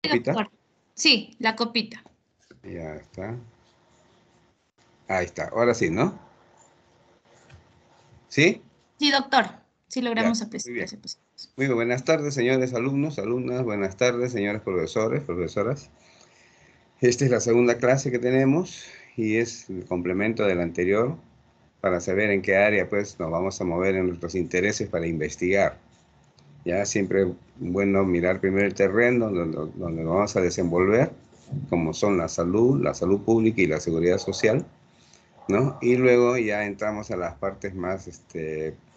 copita? doctor. Sí, la copita. Ya está. Ahí está. Ahora sí, ¿no? ¿Sí? Sí, doctor. Sí Ya. logramos Muy apreciar bien. ese posible. Muy bien. Buenas tardes, señores alumnos, alumnas. Buenas tardes, señores profesores, profesoras. Esta es la segunda clase que tenemos y es el complemento de la anterior para saber en qué área pues nos vamos a mover en nuestros intereses para investigar. Ya siempre bueno mirar primero el terreno donde nos vamos a desenvolver, como son la salud pública y la seguridad social, ¿no? Y luego ya entramos a las partes más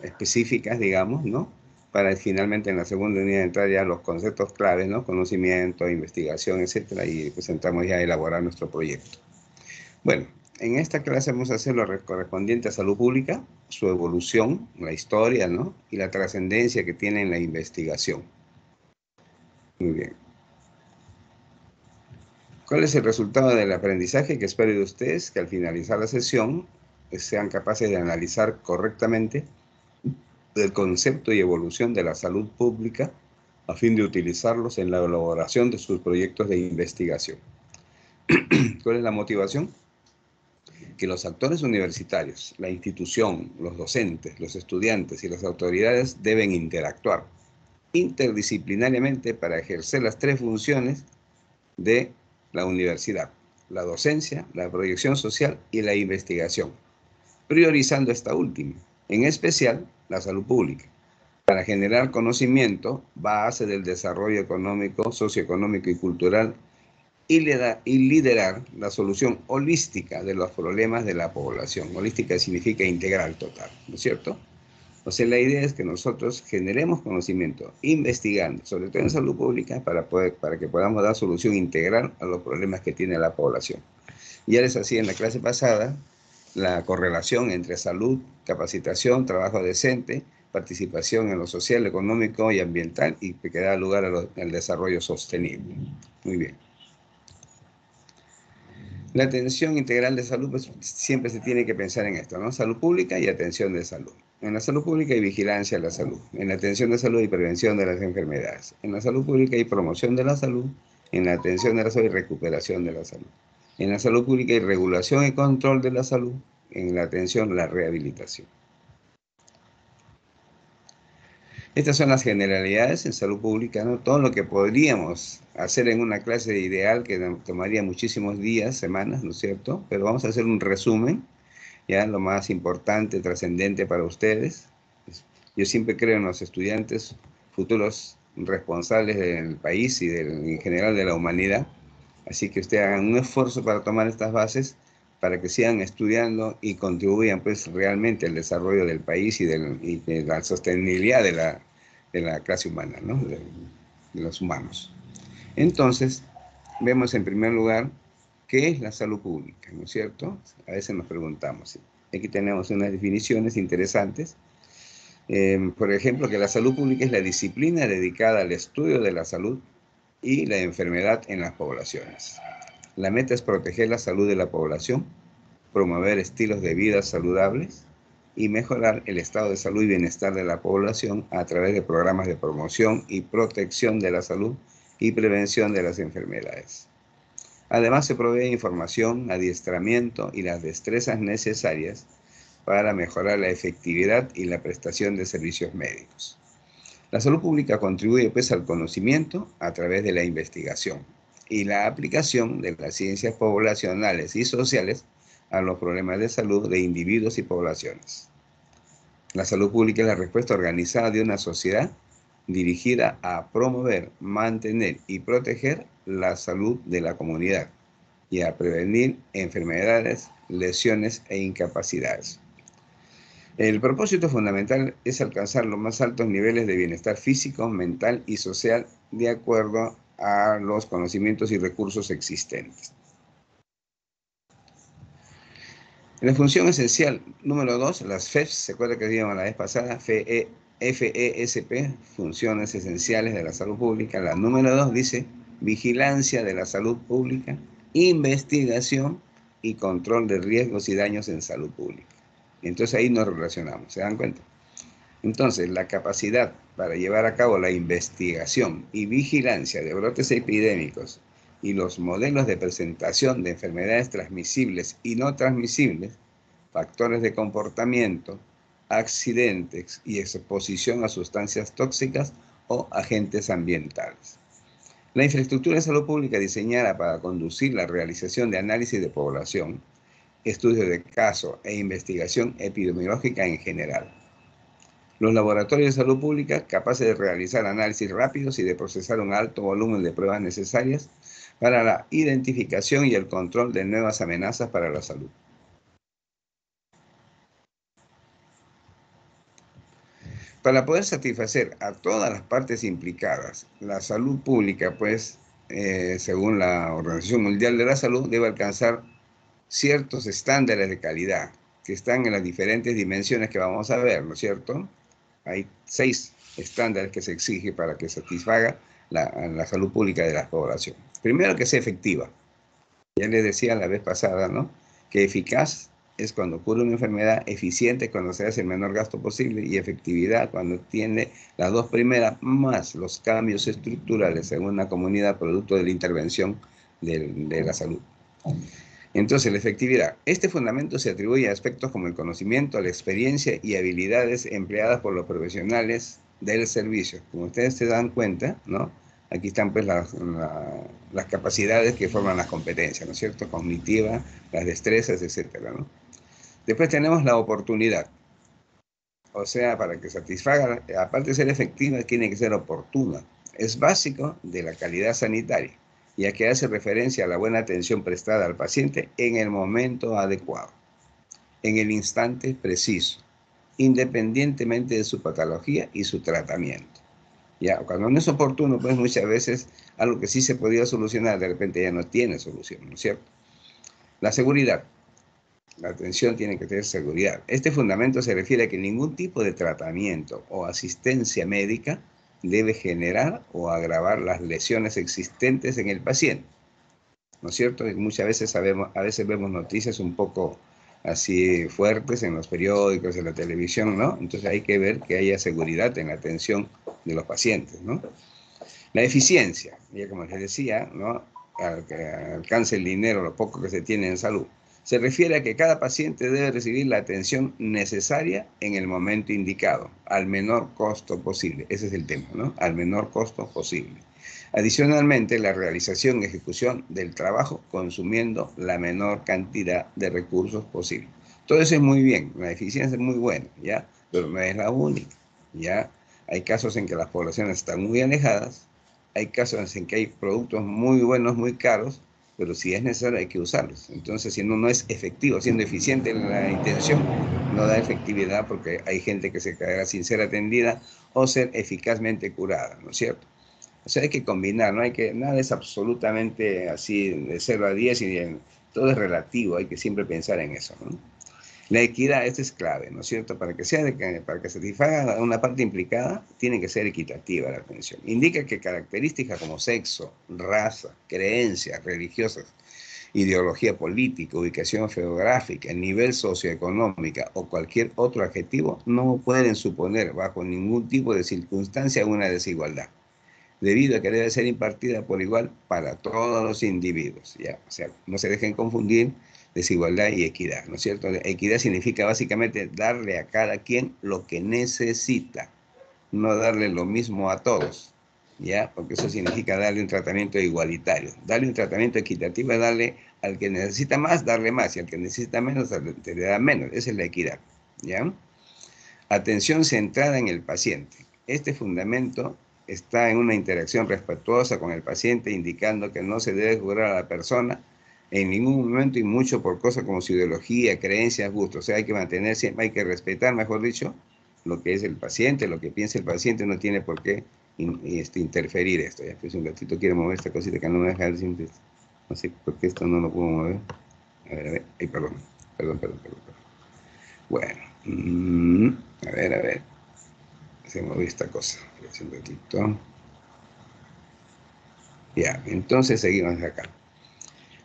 específicas, digamos, ¿no? Para finalmente en la segunda unidad entrar ya a los conceptos claves, ¿no? Conocimiento, investigación, etcétera, y pues entramos ya a elaborar nuestro proyecto. Bueno, en esta clase vamos a hacer lo correspondiente a salud pública, su evolución, la historia, ¿no? Y la trascendencia que tiene en la investigación. Muy bien. ¿Cuál es el resultado del aprendizaje que espero de ustedes? Que al finalizar la sesión sean capaces de analizar correctamente el concepto y evolución de la salud pública a fin de utilizarlos en la elaboración de sus proyectos de investigación. ¿Cuál es la motivación? Que los actores universitarios, la institución, los docentes, los estudiantes y las autoridades deben interactuar interdisciplinariamente para ejercer las tres funciones de la universidad: la docencia, la proyección social y la investigación, priorizando esta última, en especial la salud pública, para generar conocimiento, base del desarrollo económico, socioeconómico y cultural, y liderar la solución holística de los problemas de la población. Holística significa integral, total, ¿no es cierto? O sea, la idea es que nosotros generemos conocimiento, investigando, sobre todo en salud pública, para que podamos dar solución integral a los problemas que tiene la población. Ya les hacía en la clase pasada la correlación entre salud, capacitación, trabajo decente, participación en lo social, económico y ambiental, y que da lugar al desarrollo sostenible. Muy bien. La atención integral de salud, pues siempre se tiene que pensar en esto, ¿no? Salud pública y atención de salud. En la salud pública hay vigilancia de la salud. En la atención de salud y prevención de las enfermedades. En la salud pública hay promoción de la salud. En la atención de la salud y recuperación de la salud. En la salud pública hay regulación y control de la salud. En la atención, la rehabilitación. Estas son las generalidades en salud pública, ¿no? Todo lo que podríamos hacer en una clase ideal que tomaría muchísimos días, semanas, ¿no es cierto? Pero vamos a hacer un resumen, ya lo más importante, trascendente para ustedes. Yo siempre creo en los estudiantes futuros responsables del país y en general de la humanidad. Así que ustedes hagan un esfuerzo para tomar estas bases, para que sigan estudiando y contribuyan pues realmente al desarrollo del país y de la sostenibilidad de la clase humana, ¿no? De los humanos. Entonces, vemos en primer lugar qué es la salud pública, ¿no es cierto? A veces nos preguntamos. ¿Sí? Aquí tenemos unas definiciones interesantes. Por ejemplo, que la salud pública es la disciplina dedicada al estudio de la salud y la enfermedad en las poblaciones. La meta es proteger la salud de la población, promover estilos de vida saludables y mejorar el estado de salud y bienestar de la población a través de programas de promoción y protección de la salud y prevención de las enfermedades. Además, se provee información, adiestramiento y las destrezas necesarias para mejorar la efectividad y la prestación de servicios médicos. La salud pública contribuye pues al conocimiento a través de la investigación y la aplicación de las ciencias poblacionales y sociales a los problemas de salud de individuos y poblaciones. La salud pública es la respuesta organizada de una sociedad dirigida a promover, mantener y proteger la salud de la comunidad y a prevenir enfermedades, lesiones e incapacidades. El propósito fundamental es alcanzar los más altos niveles de bienestar físico, mental y social de acuerdo a los conocimientos y recursos existentes. La función esencial número 2, las FES, ¿se acuerda que decíamos la vez pasada? FESP, funciones esenciales de la salud pública. La número 2 dice vigilancia de la salud pública, investigación y control de riesgos y daños en salud pública. Entonces ahí nos relacionamos, ¿se dan cuenta? Entonces, la capacidad para llevar a cabo la investigación y vigilancia de brotes epidémicos y los modelos de presentación de enfermedades transmisibles y no transmisibles, factores de comportamiento, accidentes y exposición a sustancias tóxicas o agentes ambientales. La infraestructura de salud pública diseñada para conducir la realización de análisis de población, estudios de caso e investigación epidemiológica en general. Los laboratorios de salud pública capaces de realizar análisis rápidos y de procesar un alto volumen de pruebas necesarias para la identificación y el control de nuevas amenazas para la salud. Para poder satisfacer a todas las partes implicadas, la salud pública, pues, según la Organización Mundial de la Salud, debe alcanzar ciertos estándares de calidad que están en las diferentes dimensiones que vamos a ver, ¿no es cierto? Hay 6 estándares que se exige para que satisfaga la salud pública de la población. Primero, que sea efectiva. Ya les decía la vez pasada, ¿no? Que eficaz es cuando cura una enfermedad, eficiente cuando se hace el menor gasto posible y efectividad cuando tiene las dos primeras más los cambios estructurales en una comunidad producto de la intervención de la salud. Entonces, la efectividad. Este fundamento se atribuye a aspectos como el conocimiento, la experiencia y habilidades empleadas por los profesionales del servicio. Como ustedes se dan cuenta, ¿no? Aquí están pues las capacidades que forman las competencias, ¿no es cierto? Cognitiva, las destrezas, etcétera, ¿no? Después tenemos la oportunidad. O sea, para que satisfaga, aparte de ser efectiva, tiene que ser oportuna. Es básico de la calidad sanitaria, ya que hace referencia a la buena atención prestada al paciente en el momento adecuado, en el instante preciso, independientemente de su patología y su tratamiento. Ya, cuando no es oportuno, pues muchas veces algo que sí se podía solucionar, de repente ya no tiene solución, ¿no es cierto? La seguridad. La atención tiene que tener seguridad. Este fundamento se refiere a que ningún tipo de tratamiento o asistencia médica debe generar o agravar las lesiones existentes en el paciente, ¿no es cierto? Y muchas veces vemos noticias un poco así fuertes en los periódicos, en la televisión, ¿no? Entonces hay que ver que haya seguridad en la atención de los pacientes, ¿no? La eficiencia, ya como les decía, ¿no? Al que alcance el dinero, lo poco que se tiene en salud. Se refiere a que cada paciente debe recibir la atención necesaria en el momento indicado, al menor costo posible. Ese es el tema, ¿no? Al menor costo posible. Adicionalmente, la realización y ejecución del trabajo consumiendo la menor cantidad de recursos posible. Todo eso es muy bien, la eficiencia es muy buena, ¿ya? Pero no es la única, ¿ya? Hay casos en que las poblaciones están muy alejadas, hay casos en que hay productos muy buenos, muy caros, pero si es necesario hay que usarlos. Entonces, si no es efectivo, siendo eficiente la intención, no da efectividad porque hay gente que se caerá sin ser atendida o ser eficazmente curada, ¿no es cierto? O sea, hay que combinar, no hay que, nada es absolutamente así de 0 a 10 todo es relativo, hay que siempre pensar en eso, ¿no? La equidad, esto es clave, ¿no es cierto? Para que satisfaga una parte implicada, tiene que ser equitativa la atención. Indica que características como sexo, raza, creencias religiosas, ideología política, ubicación geográfica, nivel socioeconómico o cualquier otro adjetivo no pueden suponer bajo ningún tipo de circunstancia una desigualdad, debido a que debe ser impartida por igual para todos los individuos, ¿ya? O sea, no se dejen confundir desigualdad y equidad, ¿no es cierto? Equidad significa básicamente darle a cada quien lo que necesita, no darle lo mismo a todos, ¿ya? Porque eso significa darle un tratamiento igualitario. Darle un tratamiento equitativo es darle al que necesita más, darle más, y al que necesita menos, le da menos. Esa es la equidad, ¿ya? Atención centrada en el paciente. Este fundamento está en una interacción respetuosa con el paciente, indicando que no se debe juzgar a la persona en ningún momento y mucho por cosas como su ideología, creencias, gustos. O sea, hay que mantener siempre, hay que respetar, mejor dicho, lo que es el paciente, lo que piensa el paciente, no tiene por qué interferir esto. Ya, pues un ratito quiero mover esta cosita que no me deja siempre. No sé por qué esto no lo puedo mover. A ver. Ay, perdón. Bueno. A ver. Se movió esta cosa. Un ratito. Ya, entonces seguimos acá.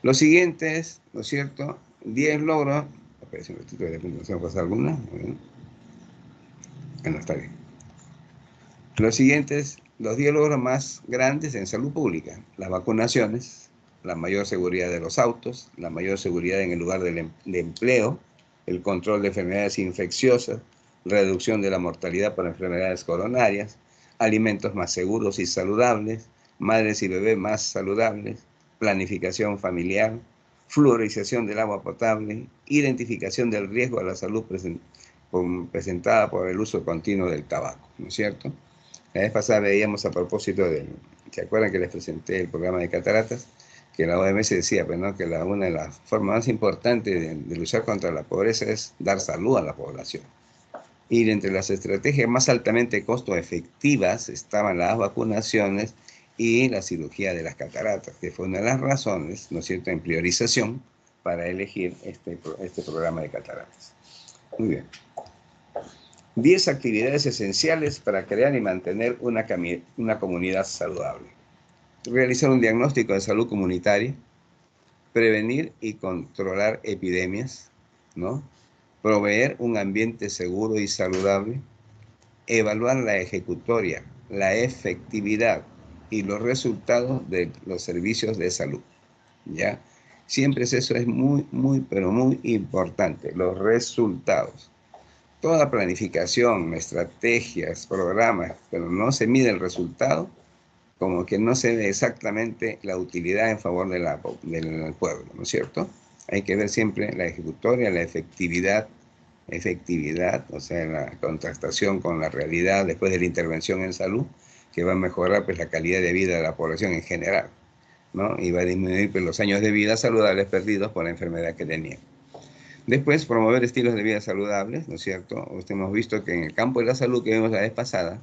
Los siguientes, ¿no es cierto? 10 logros. Aparece un ratito, de repente no se me pasa alguna. Bueno, está bien. Los siguientes, los 10 logros más grandes en salud pública: las vacunaciones, la mayor seguridad de los autos, la mayor seguridad en el lugar de empleo, el control de enfermedades infecciosas, reducción de la mortalidad por enfermedades coronarias, alimentos más seguros y saludables, madres y bebés más saludables, planificación familiar, fluorización del agua potable, identificación del riesgo a la salud presentada por el uso continuo del tabaco, ¿no es cierto? La vez pasada veíamos a propósito de, ¿se acuerdan que les presenté el programa de cataratas? Que la OMS decía, pues, ¿no?, que una de las formas más importantes de luchar contra la pobreza es dar salud a la población. Y entre las estrategias más altamente costo efectivas estaban las vacunaciones y la cirugía de las cataratas, que fue una de las razones, ¿no es cierto?, en priorización para elegir este programa de cataratas. Muy bien. 10 actividades esenciales para crear y mantener una comunidad saludable. Realizar un diagnóstico de salud comunitaria, prevenir y controlar epidemias, ¿no? Proveer un ambiente seguro y saludable, evaluar la ejecutoria, la efectividad y los resultados de los servicios de salud, ¿ya? Siempre eso es pero muy importante, los resultados. Toda planificación, estrategias, programas, pero no se mide el resultado, como que no se ve exactamente la utilidad en favor del pueblo, ¿no es cierto? Hay que ver siempre la ejecutoria, la efectividad, o sea, la contrastación con la realidad después de la intervención en salud, que va a mejorar, pues, la calidad de vida de la población en general, ¿no? Y va a disminuir, pues, los años de vida saludables perdidos por la enfermedad que tenían. Después, promover estilos de vida saludables, ¿no es cierto? Hemos visto que en el campo de la salud que vimos la vez pasada,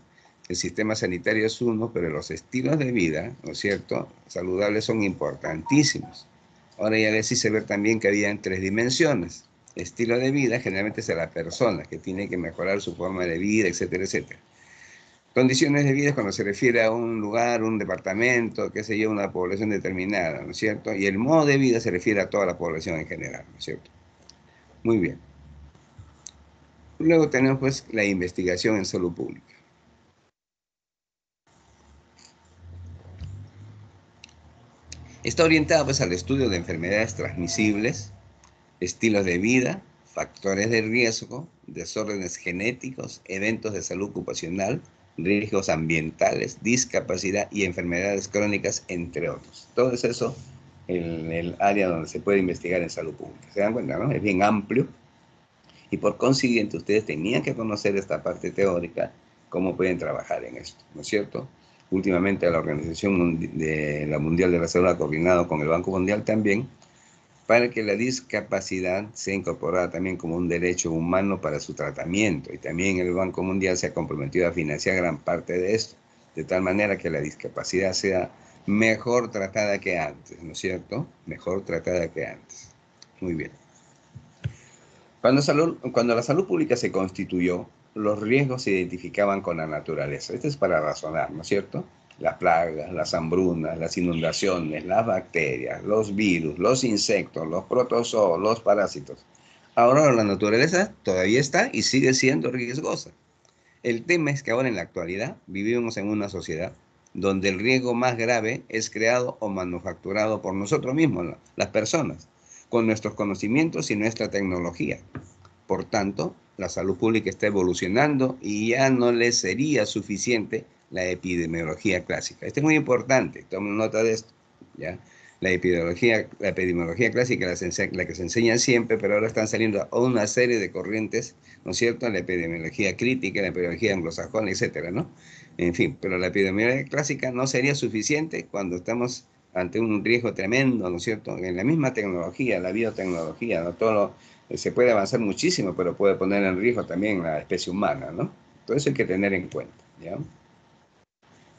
el sistema sanitario es uno, pero los estilos de vida, ¿no es cierto?, saludables son importantísimos. Ahora ya les hice ver también que había en 3 dimensiones. Estilo de vida generalmente es a la persona, que tiene que mejorar su forma de vida, etcétera, etcétera. Condiciones de vida es cuando se refiere a un lugar, un departamento, qué sé yo, una población determinada, ¿no es cierto? Y el modo de vida se refiere a toda la población en general, ¿no es cierto? Muy bien. Luego tenemos, pues, la investigación en salud pública. Está orientada, pues, al estudio de enfermedades transmisibles, estilos de vida, factores de riesgo, desórdenes genéticos, eventos de salud ocupacional, riesgos ambientales, discapacidad y enfermedades crónicas, entre otros. Todo eso en el área donde se puede investigar en salud pública. ¿Se dan cuenta, no? Es bien amplio y por consiguiente ustedes tenían que conocer esta parte teórica, cómo pueden trabajar en esto, ¿no es cierto? Últimamente la Organización Mundial de la Salud ha coordinado con el Banco Mundial también para que la discapacidad sea incorporada también como un derecho humano para su tratamiento, y también el Banco Mundial se ha comprometido a financiar gran parte de esto, de tal manera que la discapacidad sea mejor tratada que antes, ¿no es cierto? Mejor tratada que antes. Muy bien. Cuando la salud pública se constituyó, los riesgos se identificaban con la naturaleza. Esto es para razonar, ¿no es cierto? Las plagas, las hambrunas, las inundaciones, las bacterias, los virus, los insectos, los protozoos, los parásitos. Ahora la naturaleza todavía está y sigue siendo riesgosa. El tema es que ahora, en la actualidad, vivimos en una sociedad donde el riesgo más grave es creado o manufacturado por nosotros mismos, las personas, con nuestros conocimientos y nuestra tecnología. Por tanto, la salud pública está evolucionando y ya no le sería suficiente la epidemiología clásica. Esto es muy importante, tomen nota de esto, ¿ya? La epidemiología clásica, la que se enseña siempre, pero ahora están saliendo una serie de corrientes, ¿no es cierto? La epidemiología crítica, la epidemiología anglosajona, etcétera, ¿no? En fin, pero la epidemiología clásica no sería suficiente cuando estamos ante un riesgo tremendo, ¿no es cierto? En la misma tecnología, la biotecnología, ¿no? Se puede avanzar muchísimo, pero puede poner en riesgo también la especie humana, ¿no? Todo eso hay que tener en cuenta, ¿ya?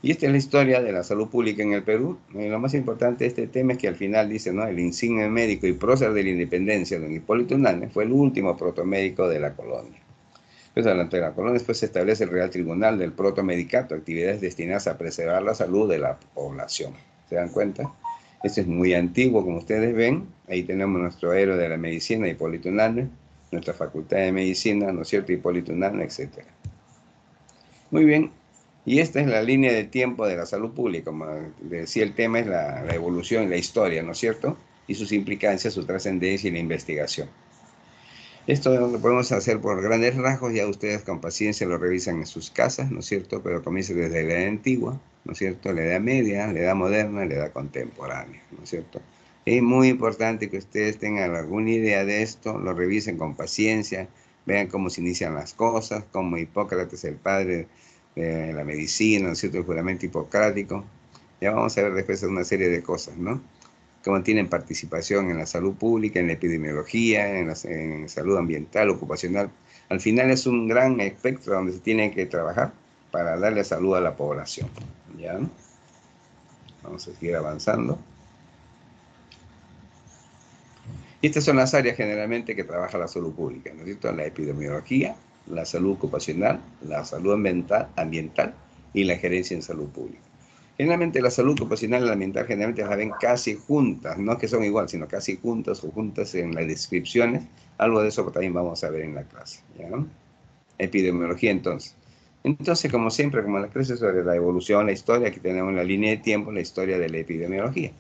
Y esta es la historia de la salud pública en el Perú. Lo más importante de este tema es que al final dice, ¿no?, el insigne médico y prócer de la independencia, don Hipólito Unanue, fue el último protomédico de la colonia. Pues durante la colonia después se establece el Real Tribunal del Protomedicato, actividades destinadas a preservar la salud de la población. ¿Se dan cuenta? Este es muy antiguo, como ustedes ven. Ahí tenemos nuestro héroe de la medicina, Hipólito Unanue, nuestra facultad de medicina, ¿no es cierto?, Hipólito Unanue, etc. Muy bien. Y esta es la línea de tiempo de la salud pública. Como decía, el tema es la evolución, la historia, ¿no es cierto? Y sus implicancias, su trascendencia y la investigación. Esto lo podemos hacer por grandes rasgos, ya ustedes con paciencia lo revisan en sus casas, ¿no es cierto? Pero comienza desde la edad antigua, ¿no es cierto? La edad media, la edad moderna, la edad contemporánea, ¿no es cierto? Es muy importante que ustedes tengan alguna idea de esto, lo revisen con paciencia, vean cómo se inician las cosas, cómo Hipócrates, el padre de la medicina, ¿no es cierto? El juramento hipocrático. Ya vamos a ver después una serie de cosas, ¿no? Cómo tienen participación en la salud pública, en la epidemiología, en salud ambiental, ocupacional. Al final es un gran espectro donde se tiene que trabajar para darle salud a la población. ¿Ya? Vamos a seguir avanzando. Y estas son las áreas generalmente que trabaja la salud pública, ¿no es cierto? La epidemiología, la salud ocupacional, la salud ambiental y la gerencia en salud pública. Generalmente la salud ocupacional y la ambiental generalmente las ven casi juntas, no que son igual, sino casi juntas o juntas en las descripciones. Algo de eso también vamos a ver en la clase. ¿Ya? Epidemiología entonces. Entonces, como siempre, como las clases sobre la evolución, la historia, aquí tenemos la línea de tiempo, la historia de la epidemiología.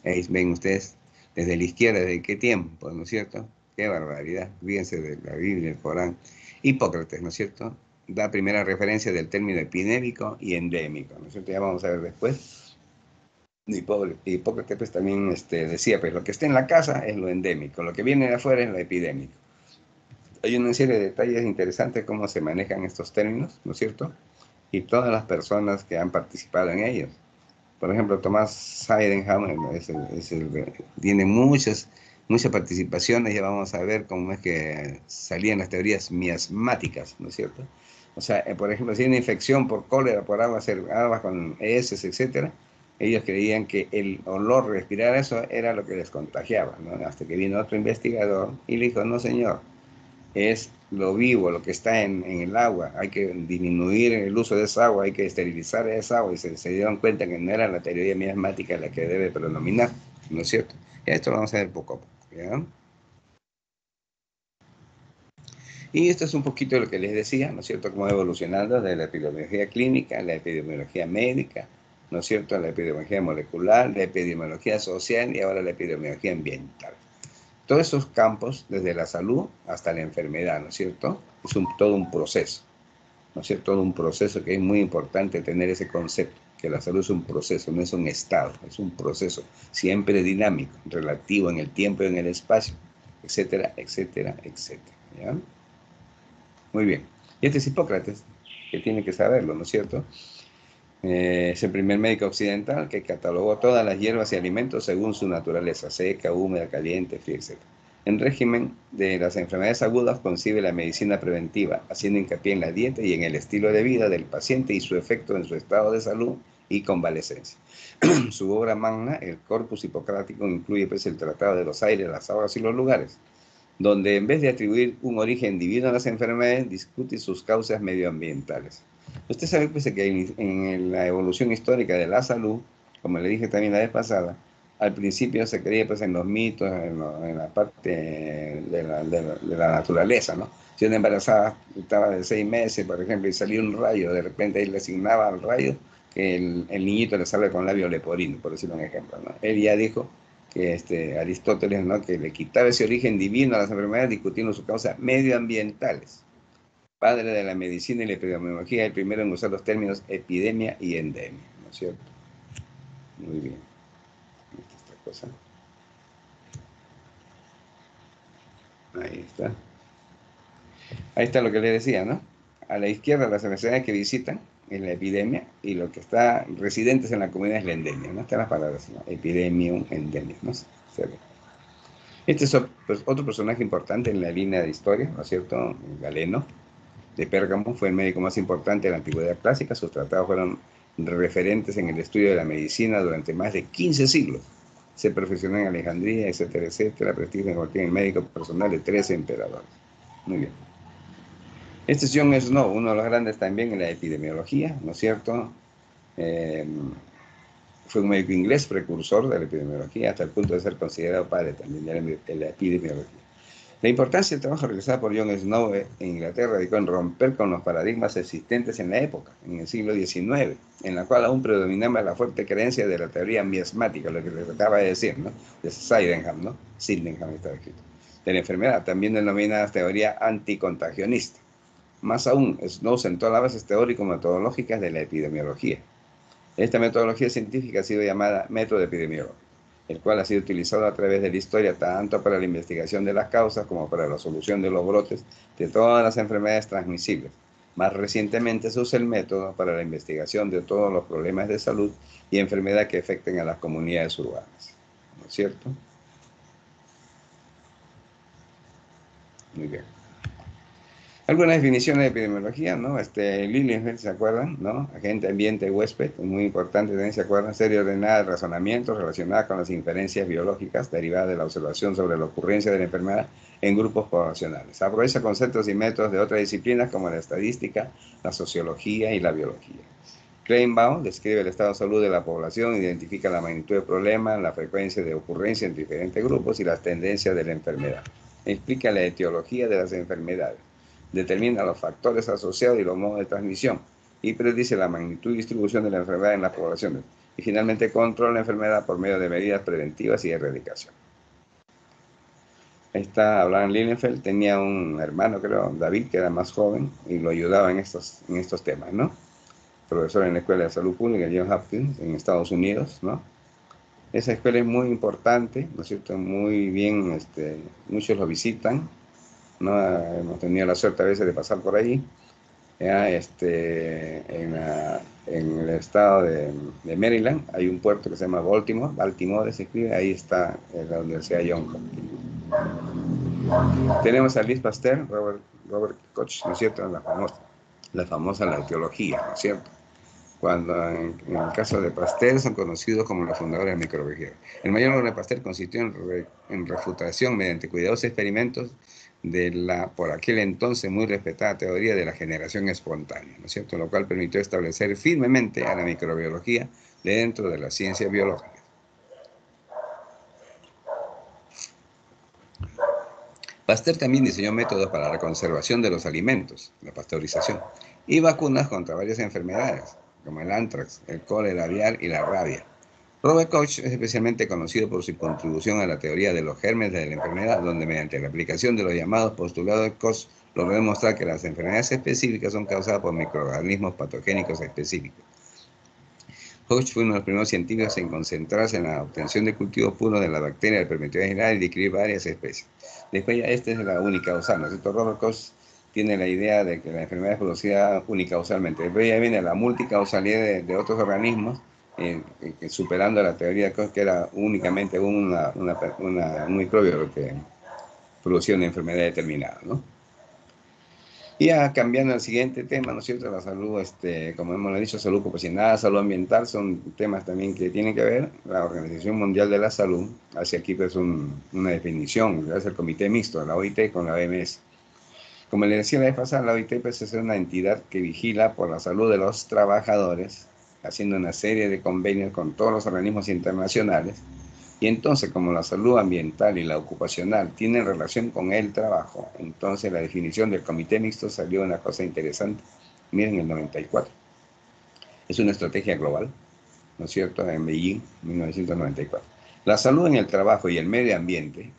Ahí ven ustedes desde la izquierda, ¿desde qué tiempo? ¿No es cierto? Qué barbaridad. Fíjense de la Biblia, el Corán. Hipócrates, ¿no es cierto? Da primera referencia del término epidémico y endémico, ¿no es cierto? Ya vamos a ver después. Hipócrates pues, también decía, pues lo que está en la casa es lo endémico, lo que viene de afuera es lo epidémico. Hay una serie de detalles interesantes cómo se manejan estos términos, ¿no es cierto? Y todas las personas que han participado en ellos. Por ejemplo, Tomás Heidenhammer tiene muchas participaciones. Ya vamos a ver cómo es que salían las teorías miasmáticas, ¿no es cierto? O sea, por ejemplo, si hay una infección por cólera, por aguas con heces, etcétera, ellos creían que el olor, respirar eso, era lo que les contagiaba, ¿no? Hasta que vino otro investigador y le dijo, no señor, es lo vivo, lo que está en el agua. Hay que disminuir el uso de esa agua, hay que esterilizar esa agua. Y se dieron cuenta que no era la teoría miasmática la que debe predominar, ¿no es cierto? Y esto lo vamos a ver poco a poco, ¿ya? Y esto es un poquito de lo que les decía, ¿no es cierto? Cómo evolucionando desde la epidemiología clínica, la epidemiología médica, ¿no es cierto? La epidemiología molecular, la epidemiología social y ahora la epidemiología ambiental. Todos esos campos, desde la salud hasta la enfermedad, ¿no es cierto? Es todo un proceso, ¿no es cierto? Todo un proceso que es muy importante tener ese concepto, que la salud es un proceso, no es un estado, es un proceso siempre dinámico, relativo en el tiempo y en el espacio, etcétera, etcétera, etcétera. ¿Ya? Muy bien. Y este es Hipócrates, que tiene que saberlo, ¿no es cierto? Es el primer médico occidental que catalogó todas las hierbas y alimentos según su naturaleza, seca, húmeda, caliente, fría, etc. En régimen de las enfermedades agudas concibe la medicina preventiva, haciendo hincapié en la dieta y en el estilo de vida del paciente y su efecto en su estado de salud y convalecencia. Su obra magna, el Corpus Hipocrático, incluye pues, el Tratado de los Aires, las Aguas y los Lugares, donde en vez de atribuir un origen divino a las enfermedades, discute sus causas medioambientales. Usted sabe pues, que en la evolución histórica de la salud, como le dije también la vez pasada, al principio se creía pues, en los mitos, en la parte de la naturaleza, ¿no? Si una embarazada estaba de 6 meses, por ejemplo, y salía un rayo, de repente él le asignaba al rayo que el niñito le sale con labio leporino, por decirlo un ejemplo, ¿no? Él ya dijo que Aristóteles, ¿no? Que le quitaba ese origen divino a las enfermedades discutiendo sus causas medioambientales. Padre de la medicina y la epidemiología, el primero en usar los términos epidemia y endemia, ¿no es cierto? Muy bien. Esta cosa. Ahí está. Ahí está lo que le decía, ¿no? A la izquierda las enfermedades que visitan es la epidemia y lo que está residentes en la comunidad es la endemia, ¿no? Están las palabras, ¿no? Epidemium, endemia, ¿no? Este es otro personaje importante en la línea de historia, ¿no es cierto? Galeno, de Pérgamo, fue el médico más importante de la antigüedad clásica. Sus tratados fueron referentes en el estudio de la medicina durante más de 15 siglos. Se perfeccionó en Alejandría, etcétera, etcétera. Prestigio se convirtió en médico personal de 13 emperadores. Muy bien. Este es John Snow, uno de los grandes también en la epidemiología, ¿no es cierto? Eh, Fue un médico inglés precursor de la epidemiología hasta el punto de ser considerado padre también de la epidemiología. La importancia del trabajo realizado por John Snow en Inglaterra radicó en romper con los paradigmas existentes en la época, en el siglo XIX, en la cual aún predominaba la fuerte creencia de la teoría miasmática, lo que les acaba de decir, ¿no? De Sydenham, ¿no? Sydenham está escrito. De la enfermedad, también denominada teoría anticontagionista. Más aún, Snow sentó las bases teórico-metodológicas de la epidemiología. Esta metodología científica ha sido llamada método epidemiológico, el cual ha sido utilizado a través de la historia tanto para la investigación de las causas como para la solución de los brotes de todas las enfermedades transmisibles. Más recientemente se usa el método para la investigación de todos los problemas de salud y enfermedad que afecten a las comunidades urbanas. ¿No es cierto? Muy bien. Algunas definiciones de epidemiología, ¿no? Lilienfeld, ¿se acuerdan? ¿No? Agente, ambiente, huésped, muy importante también, ¿se acuerdan? Serie ordenada de razonamientos relacionadas con las inferencias biológicas derivadas de la observación sobre la ocurrencia de la enfermedad en grupos poblacionales. Aprovecha conceptos y métodos de otras disciplinas como la estadística, la sociología y la biología. Kleinbaum describe el estado de salud de la población, identifica la magnitud del problema, la frecuencia de ocurrencia en diferentes grupos y las tendencias de la enfermedad. Explica la etiología de las enfermedades. Determina los factores asociados y los modos de transmisión y predice la magnitud y distribución de la enfermedad en las poblaciones. Y finalmente controla la enfermedad por medio de medidas preventivas y erradicación. Está Abraham Lilienfeld, tenía un hermano, creo, David, que era más joven y lo ayudaba en estos temas, ¿no? Profesor en la Escuela de Salud Pública, Johns Hopkins, en Estados Unidos, ¿no? Esa escuela es muy importante, ¿no es cierto? Muy bien, muchos lo visitan, ¿no? Hemos tenido la suerte a veces de pasar por ahí. Ya, en el estado de Maryland hay un puerto que se llama Baltimore se escribe, ahí está la Universidad Johns Hopkins. Tenemos a Louis Pasteur, Robert Koch, ¿no es cierto? La famosa etiología, ¿no es cierto? Cuando en el caso de Pasteur son conocidos como los fundadores de la microbiología. El mayor logro de Pasteur consistió en refutación mediante cuidadosos experimentos de la por aquel entonces muy respetada teoría de la generación espontánea, ¿no es cierto? Lo cual permitió establecer firmemente a la microbiología dentro de la ciencia biológica. Pasteur también diseñó métodos para la conservación de los alimentos, la pasteurización, y vacunas contra varias enfermedades, como el anthrax, el cólera aviar y la rabia. Robert Koch es especialmente conocido por su contribución a la teoría de los gérmenes de la enfermedad, donde mediante la aplicación de los llamados postulados de Koch logró demostrar que las enfermedades específicas son causadas por microorganismos patogénicos específicos. Koch fue uno de los primeros científicos en concentrarse en la obtención de cultivos puros de la bacteria, le permitió aislar y describir varias especies. Después ya esta es la unicausal, ¿no es cierto? Robert Koch tiene la idea de que la enfermedad es producida unicausalmente. Después ya viene la multicausalidad de otros organismos, superando la teoría de Koch, que era únicamente un microbio lo que producía una enfermedad determinada, ¿no? Y ya cambiando al siguiente tema, ¿no es cierto? La salud, como hemos dicho, salud ocupacional, salud ambiental, son temas también que tienen que ver. La Organización Mundial de la Salud hace aquí pues una definición, hace el comité mixto, la OIT con la OMS. Como les decía la vez pasada, la OIT pues, es una entidad que vigila por la salud de los trabajadores, haciendo una serie de convenios con todos los organismos internacionales. Y entonces, como la salud ambiental y la ocupacional tienen relación con el trabajo, entonces la definición del comité mixto salió una cosa interesante. Miren, el 94. Es una estrategia global, ¿no es cierto? En Beijing, 1994. La salud en el trabajo y el medio ambiente,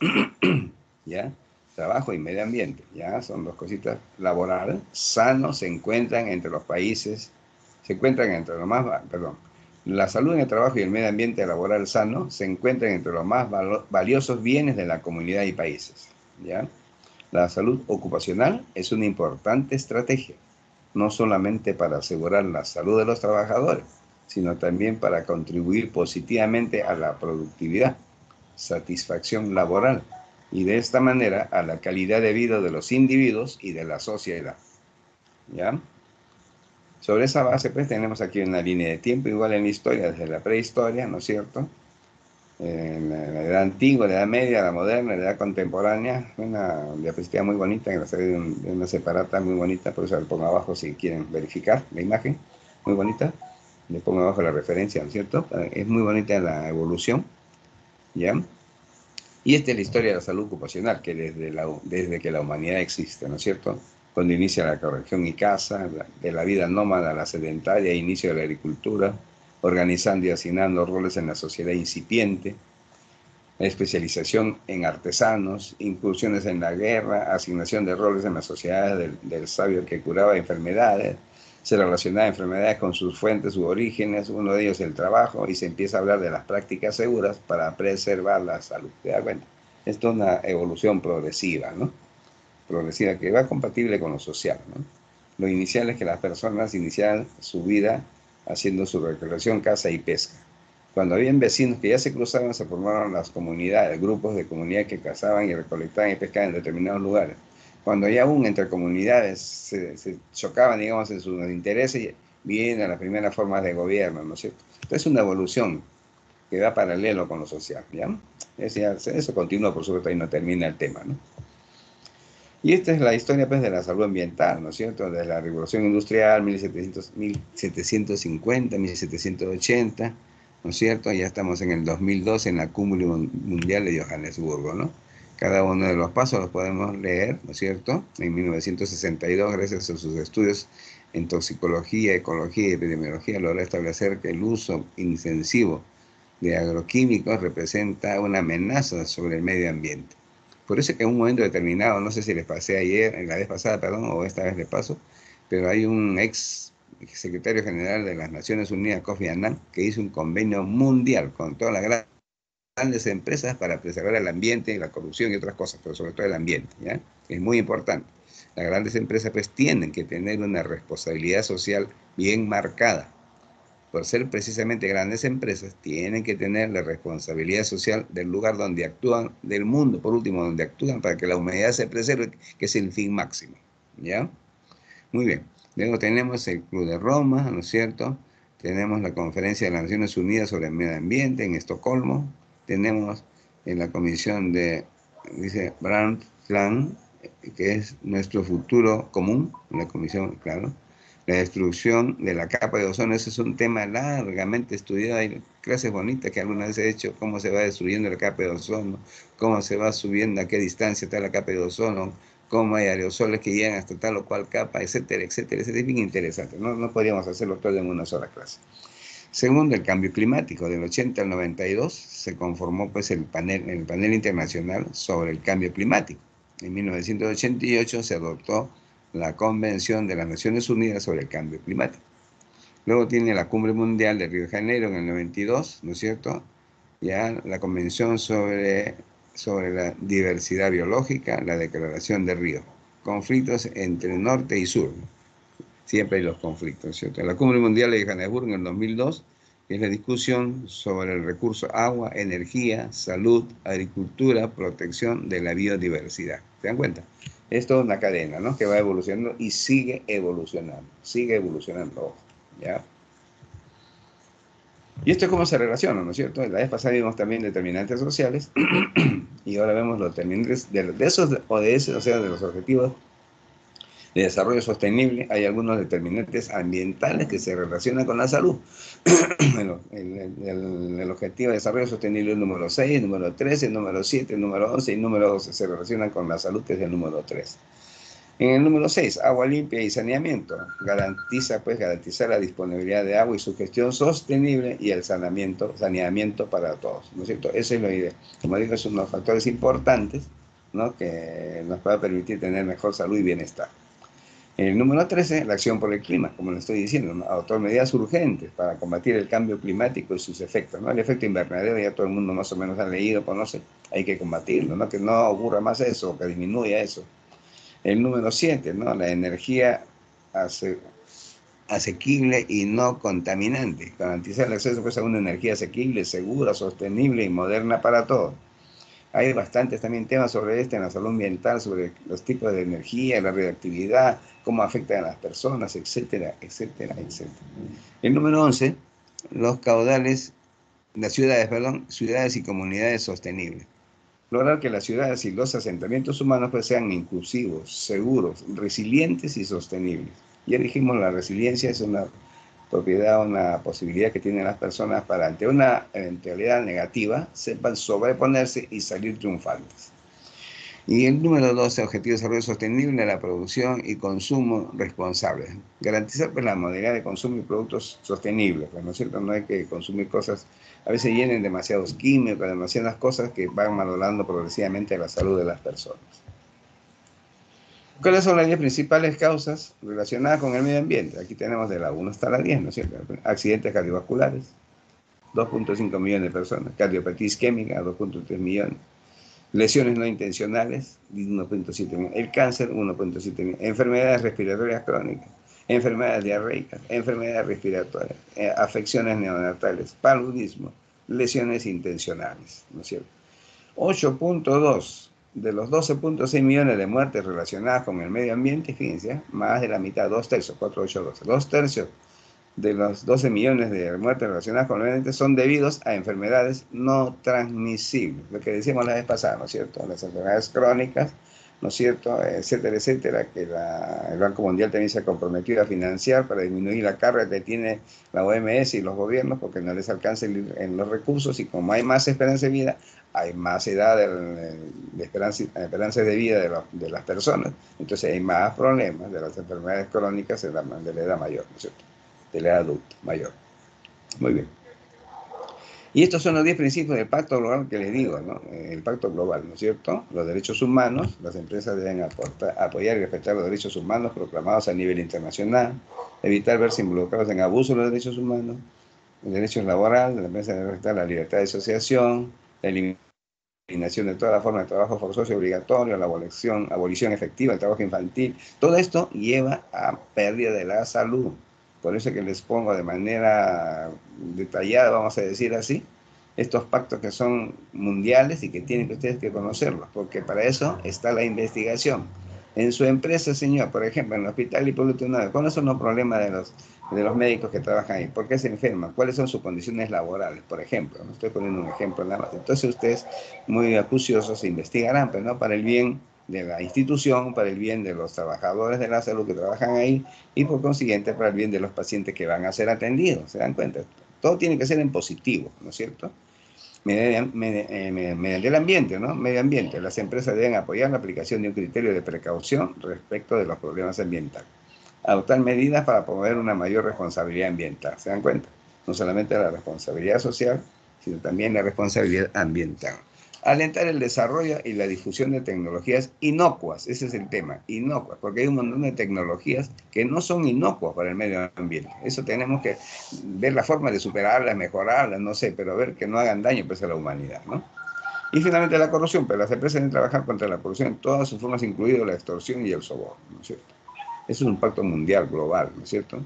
¿ya? Trabajo y medio ambiente, ¿ya? Son dos cositas. Laboral, sano, se encuentran entre los más, la salud en el trabajo y el medio ambiente laboral sano se encuentran entre los más valiosos bienes de la comunidad y países, ¿ya? La salud ocupacional es una importante estrategia, no solamente para asegurar la salud de los trabajadores, sino también para contribuir positivamente a la productividad, satisfacción laboral y de esta manera a la calidad de vida de los individuos y de la sociedad, ¿ya? Sobre esa base, pues, tenemos aquí una línea de tiempo, igual en la historia, desde la prehistoria, ¿no es cierto? En la edad antigua, la edad media, la moderna, la edad contemporánea, una diapositiva muy bonita, en la serie de una separata muy bonita, por eso la pongo abajo si quieren verificar la imagen, muy bonita, le pongo abajo la referencia, ¿no es cierto? Es muy bonita la evolución, ¿ya? Y esta es la historia de la salud ocupacional, que desde que la humanidad existe, ¿no es cierto? Cuando inicia la corrección y caza, de la vida nómada a la sedentaria, inicio de la agricultura, organizando y asignando roles en la sociedad incipiente, especialización en artesanos, incursiones en la guerra, asignación de roles en la sociedad del sabio que curaba enfermedades, se relacionaba enfermedades con sus fuentes u orígenes, uno de ellos el trabajo, y se empieza a hablar de las prácticas seguras para preservar la salud. ¿Te das cuenta? Esto es una evolución progresiva, ¿no? Progresiva que va compatible con lo social, ¿no? Lo inicial es que las personas iniciaban su vida haciendo su recreación, caza y pesca. Cuando habían vecinos que ya se cruzaban, se formaron las comunidades, grupos de comunidad que cazaban y recolectaban y pescaban en determinados lugares. Cuando ya aún entre comunidades se chocaban, digamos, en sus intereses, vienen las primeras formas de gobierno, ¿no es cierto? Entonces es una evolución que va paralelo con lo social, ¿ya? Eso continúa, por supuesto, y no termina el tema, ¿no? Y esta es la historia, pues, de la salud ambiental, ¿no es cierto? De la Revolución Industrial, 1750, 1780, ¿no es cierto? Ya estamos en el 2012 en la Cumbre Mundial de Johannesburgo, ¿no? Cada uno de los pasos los podemos leer, ¿no es cierto? En 1962, gracias a sus estudios en toxicología, ecología y epidemiología, logró establecer que el uso intensivo de agroquímicos representa una amenaza sobre el medio ambiente. Por eso que en un momento determinado, no sé si les pasé ayer, en la vez pasada, perdón, o esta vez les paso, pero hay un ex secretario general de las Naciones Unidas, Kofi Annan, que hizo un convenio mundial con todas las grandes empresas para preservar el ambiente, la corrupción y otras cosas, pero sobre todo el ambiente, ¿ya? Es muy importante. Las grandes empresas pues tienen que tener una responsabilidad social bien marcada. Por ser precisamente grandes empresas, tienen que tener la responsabilidad social del lugar donde actúan, del mundo, por último, donde actúan para que la humanidad se preserve, que es el fin máximo, ¿ya? Muy bien. Luego tenemos el Club de Roma, ¿no es cierto? Tenemos la Conferencia de las Naciones Unidas sobre el Medio Ambiente en Estocolmo. Tenemos en la comisión de, dice, Brundtland, que es nuestro futuro común, la comisión, claro. La destrucción de la capa de ozono, ese es un tema largamente estudiado. Hay clases bonitas que alguna vez he hecho, cómo se va destruyendo la capa de ozono, cómo se va subiendo, a qué distancia está la capa de ozono, cómo hay aerosoles que llegan hasta tal o cual capa, etcétera, etcétera. Es bien interesante. No podríamos hacerlo todo en una sola clase. Segundo, el cambio climático. Del 80 al 92 se conformó pues el panel internacional sobre el cambio climático. En 1988 se adoptó la Convención de las Naciones Unidas sobre el Cambio Climático. Luego tiene la Cumbre Mundial de Río de Janeiro en el 92, ¿no es cierto? Ya la Convención sobre la diversidad biológica, la Declaración de Río. Conflictos entre norte y sur. Siempre hay los conflictos, ¿cierto? La Cumbre Mundial de Johannesburgo en el 2002 es la discusión sobre el recurso agua, energía, salud, agricultura, protección de la biodiversidad. ¿Se dan cuenta? Es toda una cadena, ¿no? Que va evolucionando y sigue evolucionando, ¿ya? Y esto es cómo se relaciona, ¿no es cierto? La vez pasada vimos también determinantes sociales y ahora vemos los determinantes de esos, o sea, de los objetivos de desarrollo sostenible. Hay algunos determinantes ambientales que se relacionan con la salud. El objetivo de desarrollo sostenible es el número 6, el número 13, el número 7, el número 11 y el número 12 se relacionan con la salud, que es el número 3. En el número 6, agua limpia y saneamiento. Garantizar la disponibilidad de agua y su gestión sostenible y el saneamiento para todos, ¿no es cierto? Eso es lo ideal. Como digo, son unos factores importantes, ¿no? Que nos va a permitir tener mejor salud y bienestar. El número 13, la acción por el clima, como le estoy diciendo, ¿no? Adoptar medidas urgentes para combatir el cambio climático y sus efectos, ¿no? El efecto invernadero ya todo el mundo más o menos ha leído, conoce, hay que combatirlo, ¿no? Que no ocurra más eso, que disminuya eso. El número 7, ¿no? La energía asequible y no contaminante. Garantizar el acceso pues, a una energía asequible, segura, sostenible y moderna para todos. Hay bastantes también temas sobre en la salud ambiental, sobre los tipos de energía, la radioactividad, cómo afectan a las personas, etcétera, etcétera, etcétera. El número 11, los caudales, ciudades y comunidades sostenibles. Lograr que las ciudades y los asentamientos humanos pues, sean inclusivos, seguros, resilientes y sostenibles. Ya dijimos, la resiliencia es una propiedad, una posibilidad que tienen las personas para, ante una eventualidad negativa, sepan sobreponerse y salir triunfantes. Y el número 12, Objetivo de Desarrollo Sostenible, la producción y consumo responsable. Garantizar pues, la modalidad de consumo y productos sostenibles, pues, ¿no es cierto? No hay que consumir cosas, a veces llenen demasiados químicos, demasiadas cosas que van malogrando progresivamente la salud de las personas. ¿Cuáles son las 10 principales causas relacionadas con el medio ambiente? Aquí tenemos de la 1 hasta la 10, ¿no es cierto? Accidentes cardiovasculares, 2.5 millones de personas. Cardiopatía isquémica, 2.3 millones. Lesiones no intencionales, 1.7 millones. El cáncer, 1.7 millones. Enfermedades respiratorias crónicas, enfermedades diarreicas, enfermedades respiratorias, afecciones neonatales, paludismo, lesiones intencionales, ¿no es cierto? 8.2 de los 12.6 millones de muertes relacionadas con el medio ambiente, fíjense, más de la mitad, 2/3, 4/8, 2/3 de los 12 millones de muertes relacionadas con el medio ambiente son debidos a enfermedades no transmisibles, lo que decíamos la vez pasada, ¿no es cierto? Las enfermedades crónicas, ¿no es cierto? Etcétera, etcétera, que el Banco Mundial también se ha comprometido a financiar para disminuir la carga que tiene la OMS y los gobiernos, porque no les alcanza en los recursos, y como hay más esperanza de vida, hay más edad de esperanza de vida de las personas, entonces hay más problemas de las enfermedades crónicas de la edad mayor, ¿no es cierto? De la edad adulta mayor. Muy bien. Y estos son los 10 principios del pacto global que les digo, ¿no? El pacto global, ¿no es cierto? Los derechos humanos, las empresas deben apoyar y respetar los derechos humanos proclamados a nivel internacional, evitar verse involucrados en abusos de los derechos humanos, los derechos laborales, la empresa debe respetar la libertad de asociación, la eliminación de toda forma de trabajo forzoso y obligatorio, la abolición efectiva del trabajo infantil. Todo esto lleva a pérdida de la salud. Por eso que les pongo de manera detallada, vamos a decir así, estos pactos que son mundiales y que tienen que ustedes que conocerlos, porque para eso está la investigación. En su empresa, señor, por ejemplo, en el Hospital Hipólito Unanue, ¿cuáles son los problemas de los médicos que trabajan ahí? ¿Por qué se enferman? ¿Cuáles son sus condiciones laborales? Por ejemplo, no estoy poniendo un ejemplo nada más. Entonces ustedes, muy acuciosos, investigarán, pero no para el bien de la institución, para el bien de los trabajadores de la salud que trabajan ahí y por consiguiente para el bien de los pacientes que van a ser atendidos. ¿Se dan cuenta? Todo tiene que ser en positivo, ¿no es cierto? Mediante el ambiente, ¿no? Medio ambiente. Las empresas deben apoyar la aplicación de un criterio de precaución respecto de los problemas ambientales. Adoptar medidas para promover una mayor responsabilidad ambiental. ¿Se dan cuenta? No solamente la responsabilidad social, sino también la responsabilidad ambiental. Alentar el desarrollo y la difusión de tecnologías inocuas, ese es el tema, inocuas, porque hay un montón de tecnologías que no son inocuas para el medio ambiente. Eso tenemos que ver la forma de superarlas, mejorarlas, no sé, pero ver que no hagan daño pues, a la humanidad, ¿no? Y finalmente la corrupción, pero las empresas deben trabajar contra la corrupción en todas sus formas, incluido la extorsión y el soborno, ¿no es cierto? Eso es un pacto mundial, global, ¿no es cierto?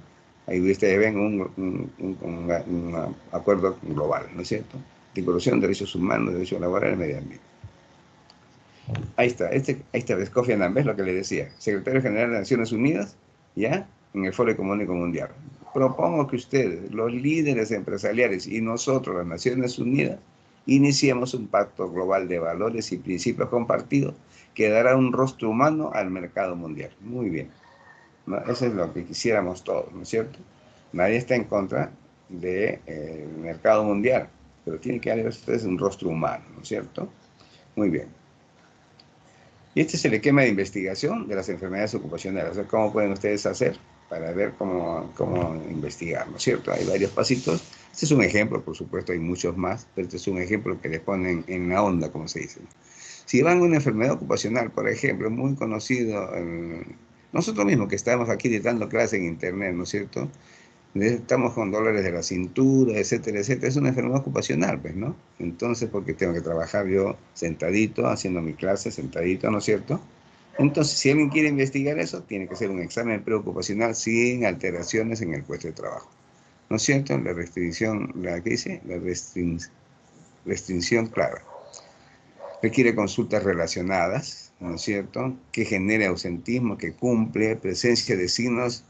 Ahí ustedes ven un acuerdo global, ¿no es cierto? De corrupción, derechos humanos, derechos laborales, medio ambiente. Ahí está, ahí está, Kofi Annan, ¿ves lo que le decía? Secretario General de Naciones Unidas, ¿ya? En el Foro Económico Mundial. Propongo que ustedes, los líderes empresariales y nosotros, las Naciones Unidas, iniciemos un pacto global de valores y principios compartidos que dará un rostro humano al mercado mundial. Muy bien. ¿No? Eso es lo que quisiéramos todos, ¿no es cierto? Nadie está en contra del mercado mundial, pero tiene que haber ustedes un rostro humano, ¿no es cierto? Muy bien. Y este es el esquema de investigación de las enfermedades ocupacionales. O sea, ¿cómo pueden ustedes hacer para ver cómo investigar, ¿no es cierto? Hay varios pasitos. Este es un ejemplo, por supuesto, hay muchos más, pero este es un ejemplo que les ponen en la onda, como se dice. Si van a una enfermedad ocupacional, por ejemplo, muy conocido, nosotros mismos que estamos aquí dando clases en internet, ¿no es cierto? Estamos con dolores de la cintura, etcétera, etcétera. Es una enfermedad ocupacional, pues, ¿no? Entonces, porque tengo que trabajar yo sentadito, haciendo mi clase sentadito, ¿no es cierto? Entonces, si alguien quiere investigar eso, tiene que hacer un examen preocupacional sin alteraciones en el puesto de trabajo. ¿No es cierto? La restricción, ¿qué dice? La restricción clara. Requiere consultas relacionadas, ¿no es cierto? Que genere ausentismo, que cumple, presencia de signos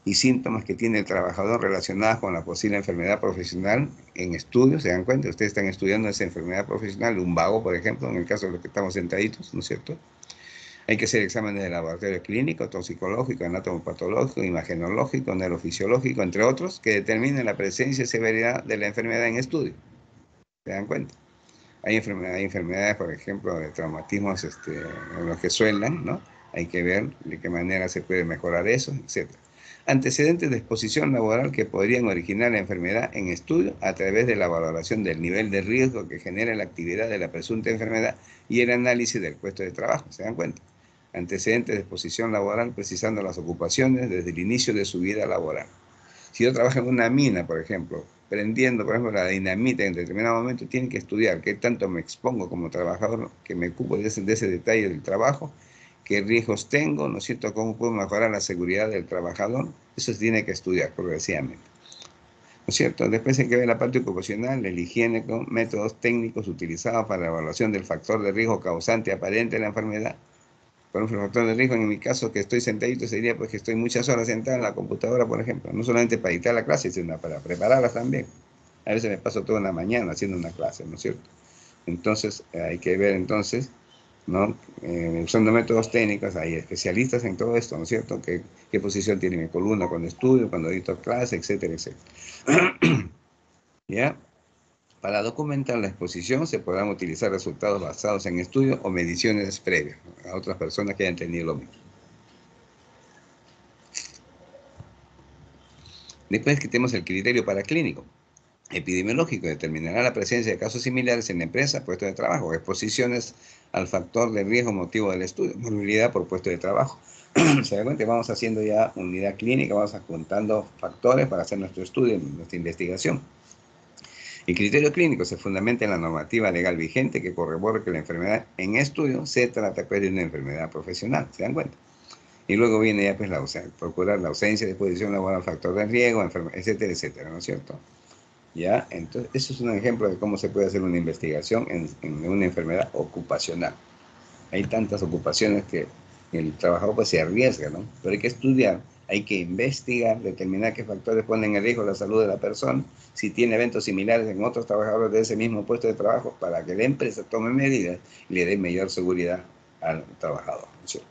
y síntomas que tiene el trabajador relacionados con la posible enfermedad profesional en estudios. ¿Se dan cuenta? Ustedes están estudiando esa enfermedad profesional, un vago, por ejemplo, en el caso de los que estamos sentaditos, ¿no es cierto? Hay que hacer exámenes de laboratorio clínico, toxicológico, anatomopatológico, imagenológico, neurofisiológico, entre otros, que determinen la presencia y severidad de la enfermedad en estudio. ¿Se dan cuenta? Hay enfermedades, por ejemplo, de traumatismos en los que suelan, ¿no? Hay que ver de qué manera se puede mejorar eso, etc. Antecedentes de exposición laboral que podrían originar la enfermedad en estudio a través de la valoración del nivel de riesgo que genera la actividad de la presunta enfermedad y el análisis del puesto de trabajo. ¿Se dan cuenta? Antecedentes de exposición laboral precisando las ocupaciones desde el inicio de su vida laboral. Si yo trabajo en una mina, por ejemplo, prendiendo, por ejemplo, la dinamita en determinado momento, tienen que estudiar qué tanto me expongo como trabajador, que me ocupo de ese detalle del trabajo, qué riesgos tengo, ¿no es cierto?, cómo puedo mejorar la seguridad del trabajador. Eso se tiene que estudiar progresivamente, ¿no es cierto? Después hay que ver la parte ocupacional, el higiénico, métodos técnicos utilizados para la evaluación del factor de riesgo causante aparente de la enfermedad. Por ejemplo, el factor de riesgo en mi caso, que estoy sentadito, sería pues que estoy muchas horas sentado en la computadora, por ejemplo, no solamente para dictar la clase, sino para prepararlas también. A veces me paso toda una mañana haciendo una clase, ¿no es cierto? Entonces, hay que ver entonces, ¿no? Usando métodos técnicos, hay especialistas en todo esto, ¿no es cierto? ¿Qué posición tiene mi columna cuando estudio, cuando dicto clase, etcétera, etcétera? ¿Ya? Para documentar la exposición se podrán utilizar resultados basados en estudios o mediciones previas a otras personas que hayan tenido lo mismo. Después que tenemos el criterio paraclínico. Epidemiológico determinará la presencia de casos similares en la empresa, puesto de trabajo, exposiciones al factor de riesgo motivo del estudio, movilidad por puesto de trabajo. Se da cuenta, vamos haciendo ya unidad clínica, vamos apuntando factores para hacer nuestro estudio, nuestra investigación. El criterio clínico se fundamenta en la normativa legal vigente que corrobora que la enfermedad en estudio se trata pues, de una enfermedad profesional, ¿se dan cuenta? Y luego viene ya pues procurar la ausencia de exposición laboral, factor de riesgo, etcétera, etcétera, ¿no es cierto? ¿Ya? Entonces, eso es un ejemplo de cómo se puede hacer una investigación en una enfermedad ocupacional. Hay tantas ocupaciones que el trabajador pues se arriesga, ¿no? Pero hay que estudiar, hay que investigar, determinar qué factores ponen en riesgo la salud de la persona, si tiene eventos similares en otros trabajadores de ese mismo puesto de trabajo, para que la empresa tome medidas y le dé mayor seguridad al trabajador, ¿no es cierto?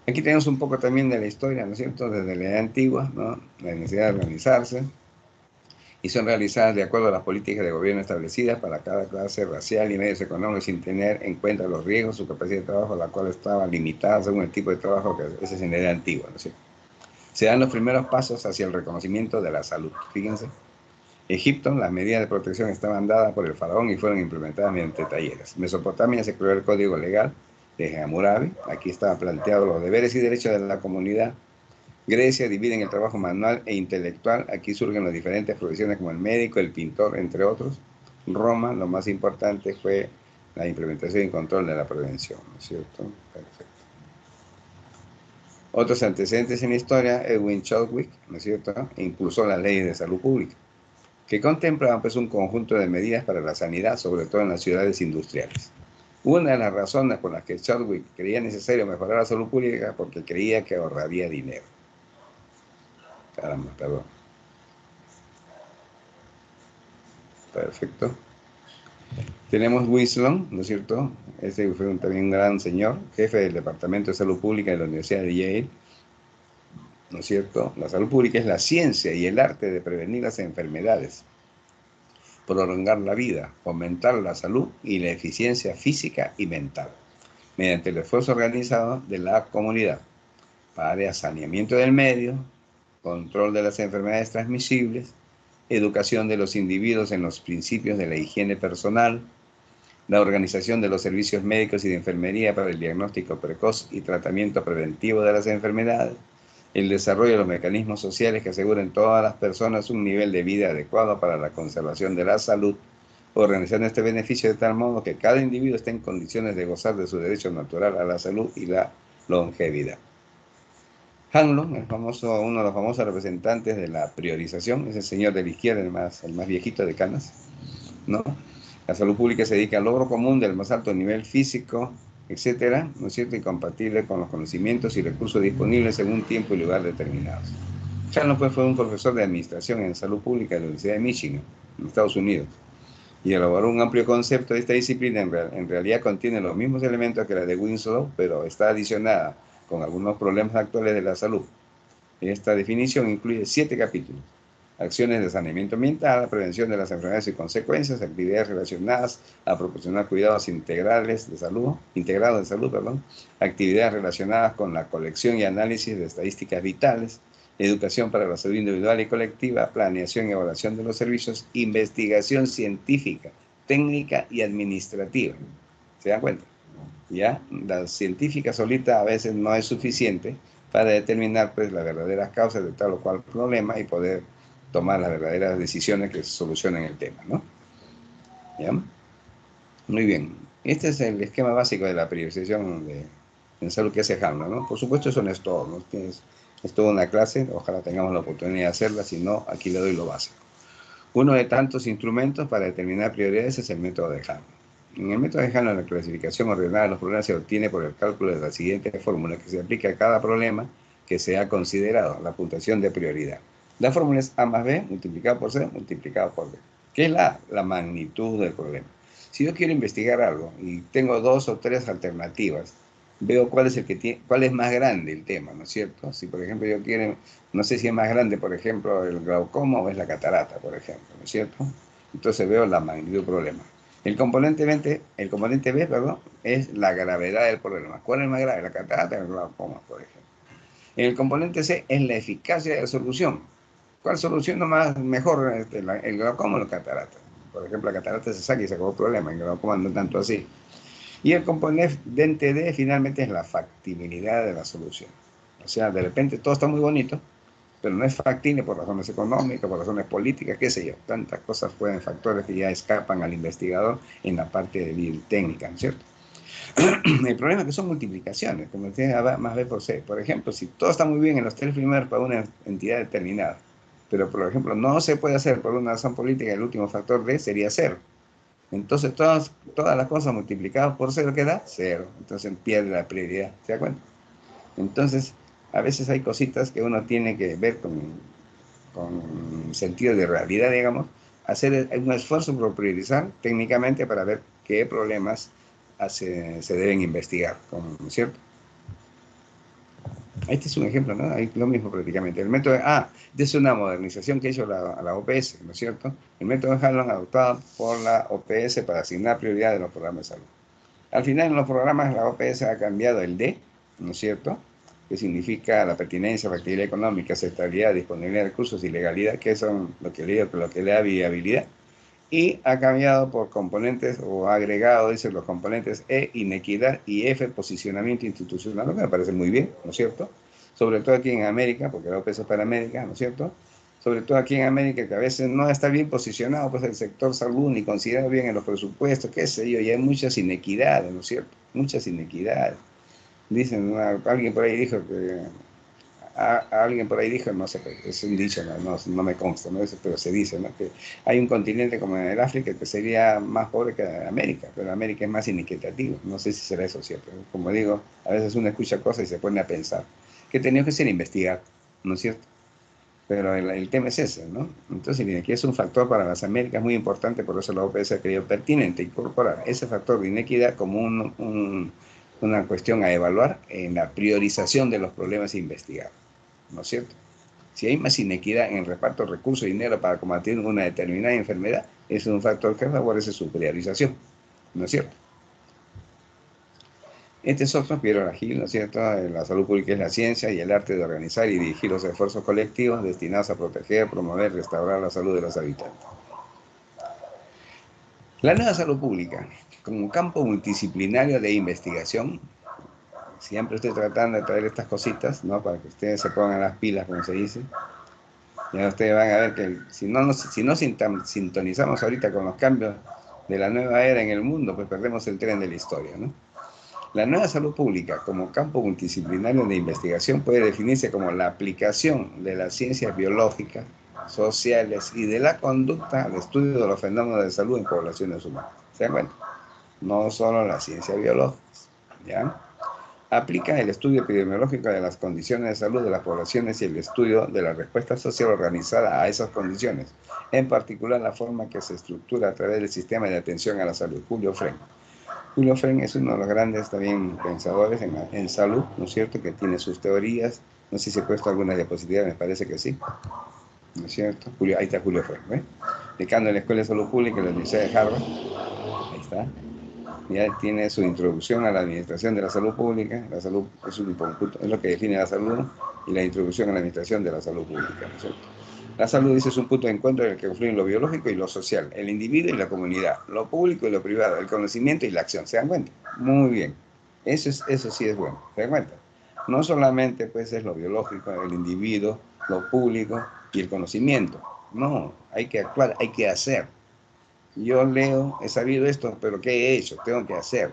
Aquí tenemos un poco también de la historia, ¿no es cierto? Desde la edad antigua, ¿no? La necesidad de organizarse, y son realizadas de acuerdo a las políticas de gobierno establecidas para cada clase racial y medios económicos sin tener en cuenta los riesgos, su capacidad de trabajo, la cual estaba limitada según el tipo de trabajo que ese es en la edad antigua, ¿no es cierto? Se dan los primeros pasos hacia el reconocimiento de la salud. Fíjense, Egipto, las medidas de protección estaban dadas por el faraón y fueron implementadas mediante talleres. Mesopotamia se creó el código legal de Hammurabi. Aquí estaban planteados los deberes y derechos de la comunidad. Grecia divide en el trabajo manual e intelectual. Aquí surgen las diferentes profesiones como el médico, el pintor, entre otros. Roma, lo más importante fue la implementación y control de la prevención, ¿no es cierto? Perfecto. Otros antecedentes en la historia, Edwin Chadwick, ¿no es cierto?, impulsó las leyes de salud pública, que contemplaban pues un conjunto de medidas para la sanidad, sobre todo en las ciudades industriales. Una de las razones por las que Chadwick creía necesario mejorar la salud pública porque creía que ahorraría dinero. Caramba, perdón. Perfecto. Tenemos Winslow, ¿no es cierto? Este fue también un gran señor, jefe del Departamento de Salud Pública de la Universidad de Yale, ¿no es cierto? La salud pública es la ciencia y el arte de prevenir las enfermedades, prolongar la vida, fomentar la salud y la eficiencia física y mental, mediante el esfuerzo organizado de la comunidad para saneamiento del medio, control de las enfermedades transmisibles, educación de los individuos en los principios de la higiene personal, la organización de los servicios médicos y de enfermería para el diagnóstico precoz y tratamiento preventivo de las enfermedades, el desarrollo de los mecanismos sociales que aseguren a todas las personas un nivel de vida adecuado para la conservación de la salud, organizando este beneficio de tal modo que cada individuo esté en condiciones de gozar de su derecho natural a la salud y la longevidad. Hanlon, uno de los famosos representantes de la priorización, es el señor de la izquierda, el más viejito de canas, ¿no? La salud pública se dedica al logro común del más alto nivel físico, etcétera, ¿no es cierto?, y compatible con los conocimientos y recursos disponibles en un tiempo y lugar determinados. Hanlon pues, fue un profesor de administración en salud pública de la Universidad de Michigan, en Estados Unidos. y elaboró un amplio concepto. Esta disciplina en realidad contiene los mismos elementos que la de Winslow, pero está adicionada con algunos problemas actuales de la salud. Esta definición incluye 7 capítulos: acciones de saneamiento ambiental, prevención de las enfermedades y consecuencias, actividades relacionadas a proporcionar cuidados integrados de salud, actividades relacionadas con la colección y análisis de estadísticas vitales, educación para la salud individual y colectiva, planeación y evaluación de los servicios, investigación científica, técnica y administrativa. ¿Se dan cuenta? ¿Ya? La científica solita a veces no es suficiente para determinar pues las verdaderas causas de tal o cual problema y poder tomar las verdaderas decisiones que solucionen el tema, ¿no? ¿Ya? Muy bien. Este es el esquema básico de la priorización en salud que hace Hamlet, ¿no? Por supuesto, eso no es todo, ¿no? Es toda una clase, ojalá tengamos la oportunidad de hacerla, si no, aquí le doy lo básico. Uno de tantos instrumentos para determinar prioridades es el método de Hamlet. En el método de Hamlet, la clasificación ordenada de los problemas se obtiene por el cálculo de la siguiente fórmula que se aplica a cada problema que se ha considerado, la puntuación de prioridad. La fórmula es A más B multiplicado por C multiplicado por D. ¿Qué es la magnitud del problema? Si yo quiero investigar algo y tengo 2 o 3 alternativas, veo cuál es más grande el tema, ¿no es cierto? Si, por ejemplo, yo quiero, no sé si es más grande, por ejemplo, el glaucoma o es la catarata, por ejemplo, ¿no es cierto? Entonces veo la magnitud del problema. El componente B, perdón, es la gravedad del problema. ¿Cuál es más grave? La catarata o el glaucoma, por ejemplo. El componente C es la eficacia de la solución. ¿Cuál solución mejor? El glaucoma o la catarata. Por ejemplo, la catarata se saca y se acabó el problema, el glaucoma no tanto así. Y el componente D finalmente es la factibilidad de la solución. O sea, de repente todo está muy bonito, pero no es factible por razones económicas, por razones políticas, qué sé yo. Tantas cosas factores que ya escapan al investigador en la parte de técnica, ¿no es cierto? El problema es que son multiplicaciones, como decía, más B por C. Por ejemplo, si todo está muy bien en los 3 primeros para una entidad determinada, pero por ejemplo no se puede hacer por una razón política, el último factor D sería 0. Entonces todas las cosas multiplicadas por 0, ¿qué da? 0. Entonces pierde la prioridad, ¿se da cuenta? Entonces, a veces hay cositas que uno tiene que ver con sentido de realidad, digamos, hacer un esfuerzo por priorizar técnicamente para ver qué problemas se deben investigar, ¿no es cierto? Este es un ejemplo, ¿no? Hay lo mismo prácticamente. El método es una modernización que hizo la OPS, ¿no es cierto? El método de Hanlon adoptado por la OPS para asignar prioridad de los programas de salud. Al final, en los programas, la OPS ha cambiado el D, ¿no es cierto?, que significa la pertinencia, factibilidad económica, aceptabilidad, disponibilidad de recursos y legalidad, que son lo que le da viabilidad, y ha cambiado por componentes o ha agregado, dicen los componentes E, inequidad, y F, posicionamiento institucional, lo que me parece muy bien, ¿no es cierto? Sobre todo aquí en América, porque la OPS es para América, ¿no es cierto? Sobre todo aquí en América, que a veces no está bien posicionado, pues el sector salud, ni considera bien en los presupuestos, qué sé yo, y hay muchas inequidades, ¿no es cierto? Muchas inequidades. Dicen, alguien por ahí dijo que alguien por ahí dijo, no sé, es un dicho, no me consta, ¿no? Pero se dice, ¿no?, que hay un continente como el África que sería más pobre que América, pero América es más inequitativo. No sé si será eso cierto. Como digo, a veces uno escucha cosas y se pone a pensar que tenía que ser investigar, ¿no es cierto? Pero el tema es ese, ¿no? Entonces, aquí es un factor para las Américas muy importante, por eso la OPS ha creído pertinente incorporar ese factor de inequidad como una cuestión a evaluar en la priorización de los problemas a investigar, ¿no es cierto? Si hay más inequidad en el reparto de recursos y dinero para combatir una determinada enfermedad, es un factor que favorece su priorización, ¿no es cierto? Este es otro, Piero Aragil, ¿no es cierto? La salud pública es la ciencia y el arte de organizar y dirigir los esfuerzos colectivos destinados a proteger, promover y restaurar la salud de los habitantes. La nueva salud pública, como campo multidisciplinario de investigación, siempre estoy tratando de traer estas cositas, ¿no?, para que ustedes se pongan las pilas, como se dice. Ya ustedes van a ver que si no sintonizamos ahorita con los cambios de la nueva era en el mundo, pues perdemos el tren de la historia, ¿no? La nueva salud pública como campo multidisciplinario de investigación puede definirse como la aplicación de las ciencias biológicas, sociales y de la conducta al estudio de los fenómenos de salud en poblaciones humanas. ¿Se dan cuenta? No solo la ciencia biológica, ¿ya? Aplica el estudio epidemiológico de las condiciones de salud de las poblaciones y el estudio de la respuesta social organizada a esas condiciones, en particular la forma que se estructura a través del sistema de atención a la salud. Julio Fren. Julio Fren es uno de los grandes también pensadores en salud, ¿no es cierto?, que tiene sus teorías. No sé si he puesto alguna diapositiva, me parece que sí, ¿no es cierto? Julio, ahí está Julio Fren, ¿eh? Decano de la Escuela de Salud Pública de la Universidad de Harvard. Ahí está. Ya tiene su introducción a la administración de la salud pública. La salud es lo que define la salud, y la introducción a la administración de la salud pública, ¿no es cierto? La salud, dice, es un punto de encuentro en el que confluyen lo biológico y lo social, el individuo y la comunidad, lo público y lo privado, el conocimiento y la acción. ¿Se dan cuenta? Muy bien. Eso sí es bueno. ¿Se dan cuenta? No solamente pues es lo biológico, el individuo, lo público y el conocimiento. No, hay que actuar, hay que hacer. Yo leo, he sabido esto, pero ¿qué he hecho? Tengo que hacer.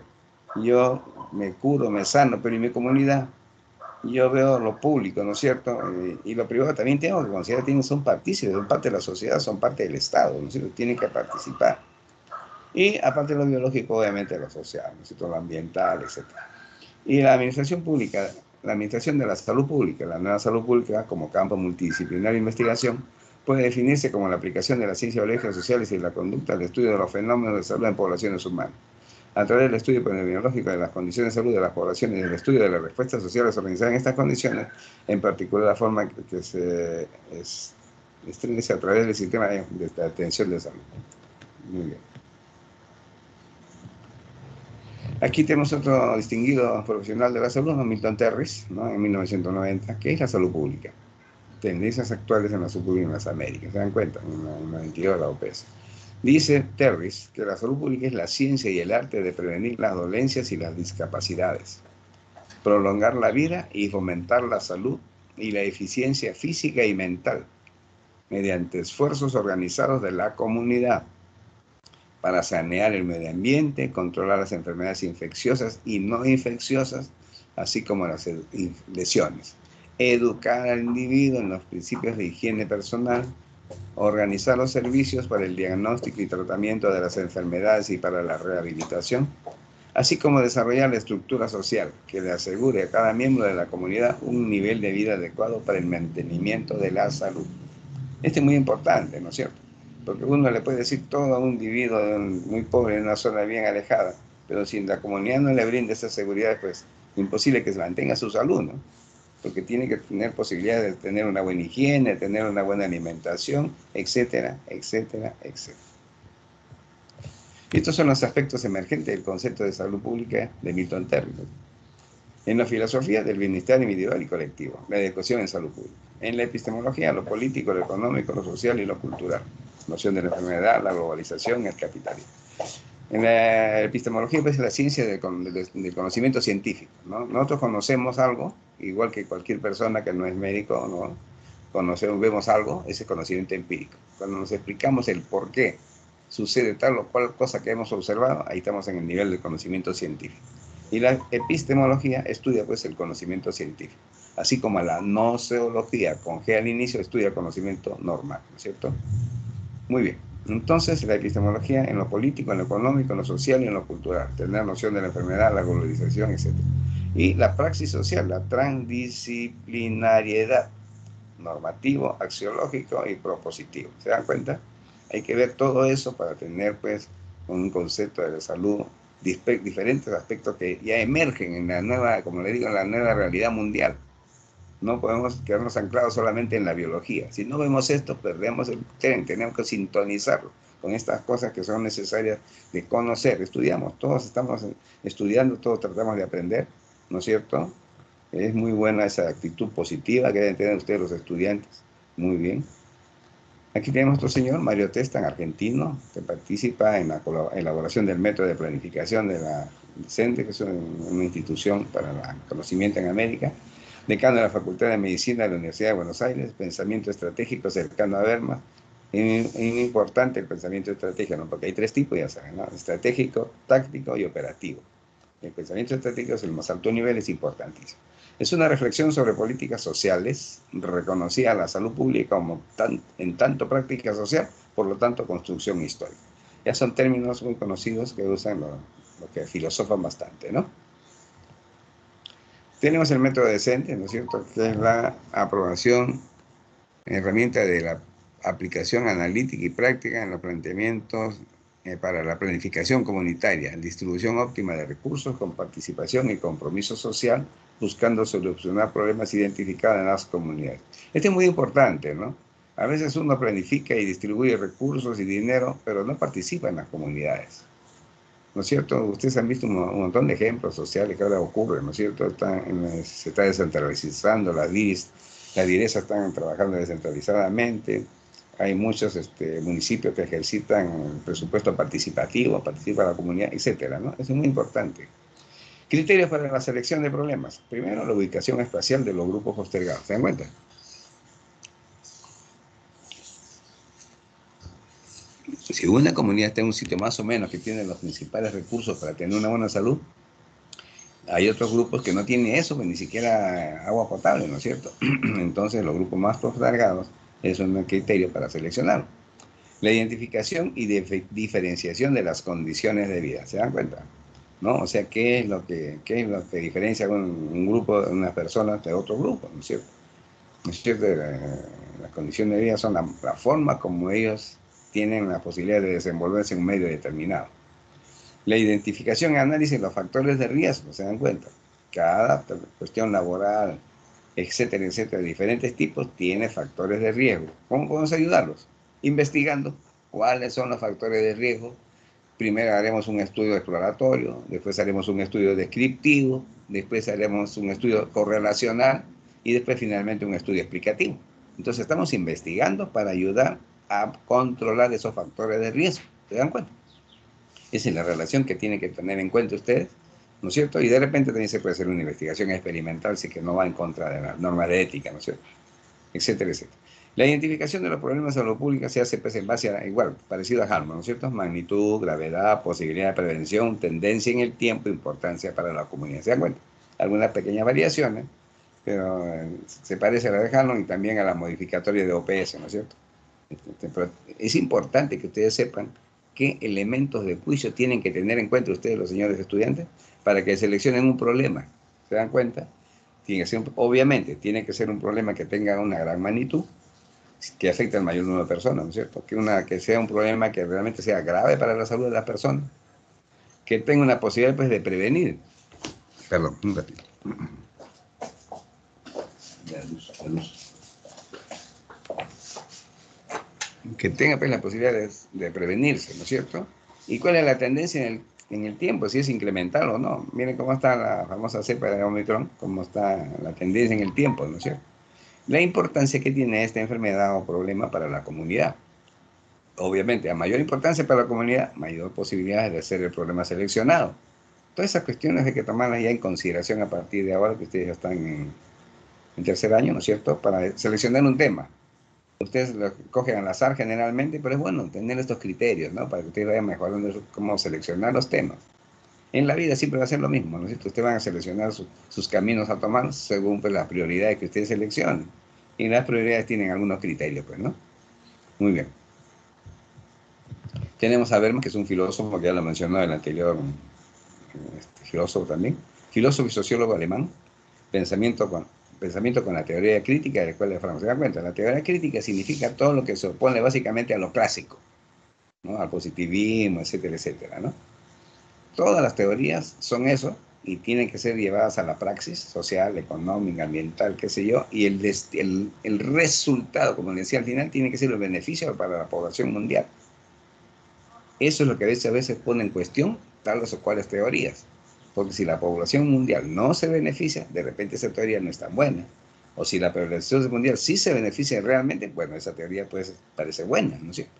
Yo me curo, me sano, pero ¿y mi comunidad? Yo veo lo público, ¿no es cierto? Y lo privado también tengo que considerar, son partícipes, son parte de la sociedad, son parte del Estado, ¿no es cierto? Tienen que participar. Y aparte de lo biológico, obviamente lo social, ¿no es cierto? Lo ambiental, etc. Y la administración pública, la administración de la salud pública, la nueva salud pública como campo multidisciplinario de investigación, puede definirse como la aplicación de las ciencias biológicas sociales y la conducta al estudio de los fenómenos de salud en poblaciones humanas. A través del estudio epidemiológico de las condiciones de salud de las poblaciones y el estudio de las respuestas sociales organizadas en estas condiciones, en particular la forma que se establece a través del sistema de atención de salud. Muy bien. Aquí tenemos otro distinguido profesional de la salud, Milton Terris, ¿no?, en 1990, que es la salud pública. Tendencias actuales en la salud pública en las Américas. ¿Se dan cuenta? En el 92 la OPS. Dice Terris que la salud pública es la ciencia y el arte de prevenir las dolencias y las discapacidades, prolongar la vida y fomentar la salud y la eficiencia física y mental mediante esfuerzos organizados de la comunidad para sanear el medio ambiente, controlar las enfermedades infecciosas y no infecciosas, así como las lesiones, educar al individuo en los principios de higiene personal, organizar los servicios para el diagnóstico y tratamiento de las enfermedades y para la rehabilitación, así como desarrollar la estructura social que le asegure a cada miembro de la comunidad un nivel de vida adecuado para el mantenimiento de la salud. Esto es muy importante, ¿no es cierto? Porque uno le puede decir todo a un individuo muy pobre en una zona bien alejada, pero si la comunidad no le brinda esa seguridad, pues imposible que se mantenga su salud, ¿no? Porque tiene que tener posibilidades de tener una buena higiene, de tener una buena alimentación, etcétera, etcétera, etcétera. Y estos son los aspectos emergentes del concepto de salud pública de Milton Terris. En la filosofía del bienestar individual y colectivo, la educación en salud pública. En la epistemología, lo político, lo económico, lo social y lo cultural. Noción de la enfermedad, la globalización, el capitalismo. En la epistemología, pues, es la ciencia del conocimiento científico, ¿no? Nosotros conocemos algo, igual que cualquier persona que no es médico, ¿no? Vemos algo, ese conocimiento empírico. Cuando nos explicamos el por qué sucede tal o cual cosa que hemos observado, ahí estamos en el nivel de conocimiento científico. Y la epistemología estudia pues el conocimiento científico, así como la noseología, con G al inicio, estudia el conocimiento normal, ¿no es cierto? Muy bien. Entonces, la epistemología en lo político, en lo económico, en lo social y en lo cultural, tener noción de la enfermedad, la globalización, etc. Y la praxis social, la transdisciplinariedad, normativo, axiológico y propositivo. ¿Se dan cuenta? Hay que ver todo eso para tener pues un concepto de la salud, diferentes aspectos que ya emergen en la nueva, como le digo, en la nueva realidad mundial. No podemos quedarnos anclados solamente en la biología. Si no vemos esto, perdemos el tren. Tenemos que sintonizarlo con estas cosas que son necesarias de conocer. Estudiamos, todos estamos estudiando, todos tratamos de aprender, ¿no es cierto? Es muy buena esa actitud positiva que deben tener ustedes los estudiantes. Muy bien. Aquí tenemos otro señor, Mario Testan, argentino, que participa en la elaboración del método de planificación de la CENTE, que es una institución para el conocimiento en América. Decano de la Facultad de Medicina de la Universidad de Buenos Aires, pensamiento estratégico cercano a Berma. Es importante el pensamiento estratégico, ¿no? Porque hay tres tipos, ya saben, ¿no? Estratégico, táctico y operativo. El pensamiento estratégico es el más alto nivel, es importantísimo. Es una reflexión sobre políticas sociales, reconocida la salud pública como en tanto práctica social, por lo tanto construcción histórica. Ya son términos muy conocidos que usan lo que filosofan bastante, ¿no? Tenemos el método decente, ¿no es cierto?, que es la aprobación, herramienta de la aplicación analítica y práctica en los planteamientos para la planificación comunitaria, distribución óptima de recursos con participación y compromiso social, buscando solucionar problemas identificados en las comunidades. Esto es muy importante, ¿no? A veces uno planifica y distribuye recursos y dinero, pero no participa en las comunidades, ¿no es cierto? Ustedes han visto un montón de ejemplos sociales que ahora ocurren, ¿no es cierto? Se está descentralizando las DIRESas están trabajando descentralizadamente, hay muchos municipios que ejercitan el presupuesto participativo, participa la comunidad, etcétera, ¿no? Eso es muy importante. Criterios para la selección de problemas. Primero, la ubicación espacial de los grupos postergados. ¿Se dan cuenta? Si una comunidad está en un sitio más o menos que tiene los principales recursos para tener una buena salud, hay otros grupos que no tienen eso, pues ni siquiera agua potable, ¿no es cierto? Entonces, los grupos más postergados es un criterio para seleccionar. La identificación y diferenciación de las condiciones de vida. ¿Se dan cuenta? ¿No? O sea, qué es lo que diferencia un grupo, unas personas de otro grupo? ¿No es cierto? ¿No es cierto? Las condiciones de vida son la forma como ellos tienen la posibilidad de desenvolverse en un medio determinado. La identificación y análisis de los factores de riesgo, ¿se dan cuenta? Cada cuestión laboral, etcétera, etcétera, de diferentes tipos, tiene factores de riesgo. ¿Cómo podemos ayudarlos? Investigando cuáles son los factores de riesgo. Primero haremos un estudio exploratorio, después haremos un estudio descriptivo, después haremos un estudio correlacional y después finalmente un estudio explicativo. Entonces estamos investigando para ayudar a controlar esos factores de riesgo. ¿Se dan cuenta? Esa es la relación que tienen que tener en cuenta ustedes, ¿no es cierto? Y de repente también se puede hacer una investigación experimental si que no va en contra de las normas de ética, ¿no es cierto? Etcétera, etcétera. La identificación de los problemas de salud pública se hace pues, en base a, igual, parecido a Harman, ¿no es cierto? Magnitud, gravedad, posibilidad de prevención, tendencia en el tiempo, importancia para la comunidad. ¿Se dan cuenta? Algunas pequeñas variaciones, pero se parece a la de Harman y también a la modificatoria de OPS, ¿no es cierto? Pero es importante que ustedes sepan qué elementos de juicio tienen que tener en cuenta ustedes, los señores estudiantes, para que seleccionen un problema. ¿Se dan cuenta? Tiene que ser, obviamente, tiene que ser un problema que tenga una gran magnitud, que afecte al mayor número de personas, ¿no es cierto? Que sea un problema que realmente sea grave para la salud de las personas, que tenga una posibilidad pues, de prevenir. Perdón, un ratito. La luz. Que tenga pues, la posibilidad de prevenirse, ¿no es cierto? ¿Y cuál es la tendencia en el tiempo? Si es incremental o no. Miren cómo está la famosa cepa de Omicron, cómo está la tendencia en el tiempo, ¿no es cierto? La importancia que tiene esta enfermedad o problema para la comunidad. Obviamente, a mayor importancia para la comunidad, mayor posibilidad de ser el problema seleccionado. Todas esas cuestiones hay que tomarlas ya en consideración a partir de ahora que ustedes ya están en tercer año, ¿no es cierto? Para seleccionar un tema. Ustedes lo cogen al azar generalmente, pero es bueno tener estos criterios, ¿no? Para que ustedes vayan mejorando cómo seleccionar los temas. En la vida siempre va a ser lo mismo, ¿no es cierto? Ustedes van a seleccionar sus caminos a tomar según pues, las prioridades que ustedes seleccionen. Y las prioridades tienen algunos criterios, pues, ¿no? Muy bien. Tenemos a Habermas, que es un filósofo, que ya lo mencionó el anterior filósofo también. Filósofo y sociólogo alemán. Pensamiento con la teoría crítica de la Escuela de Frankfurt. ¿Se dan cuenta? La teoría crítica significa todo lo que se opone básicamente a lo clásico, ¿no? Al positivismo, etcétera, etcétera, ¿no? Todas las teorías son eso y tienen que ser llevadas a la praxis social, económica, ambiental, qué sé yo, y el resultado, como decía al final, tiene que ser el beneficio para la población mundial. Eso es lo que a veces pone en cuestión tales o cuales teorías. Porque si la población mundial no se beneficia, de repente esa teoría no es tan buena. O si la población mundial sí se beneficia realmente, bueno, esa teoría pues parece buena, ¿no es cierto?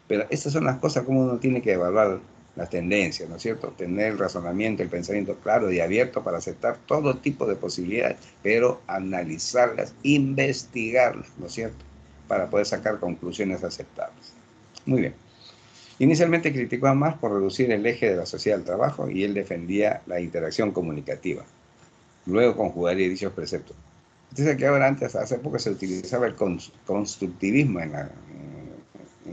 Pero estas son las cosas como uno tiene que evaluar las tendencias, ¿no es cierto? Tener el razonamiento, el pensamiento claro y abierto para aceptar todo tipo de posibilidades, pero analizarlas, investigarlas, ¿no es cierto? Para poder sacar conclusiones aceptables. Muy bien. Inicialmente criticó a Marx por reducir el eje de la sociedad al trabajo y él defendía la interacción comunicativa. Luego conjugaría dichos preceptos. Usted sabe que ahora antes, hace poco se utilizaba el constructivismo en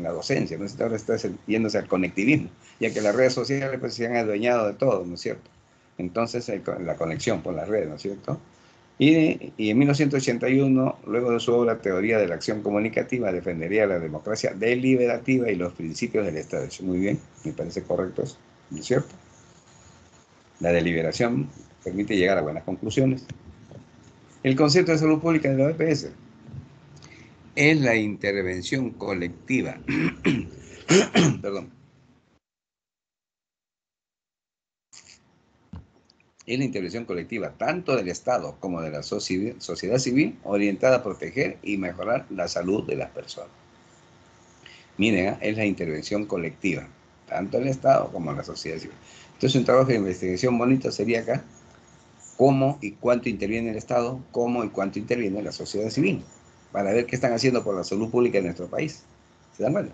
la docencia, ¿no? Ahora está yéndose al conectivismo, ya que las redes sociales pues, se han adueñado de todo, ¿no es cierto? Entonces la conexión por las redes, ¿no es cierto? Y en 1981, luego de su obra Teoría de la Acción Comunicativa, defendería la democracia deliberativa y los principios del Estado. Muy bien, me parece correcto eso, ¿no es cierto? La deliberación permite llegar a buenas conclusiones. El concepto de salud pública de la OPS es la intervención colectiva. Perdón. Es la intervención colectiva tanto del Estado como de la sociedad civil orientada a proteger y mejorar la salud de las personas. Miren, es la intervención colectiva, tanto el Estado como la sociedad civil. Entonces, un trabajo de investigación bonito sería acá cómo y cuánto interviene el Estado, cómo y cuánto interviene la sociedad civil, para ver qué están haciendo por la salud pública en nuestro país. ¿Se dan cuenta?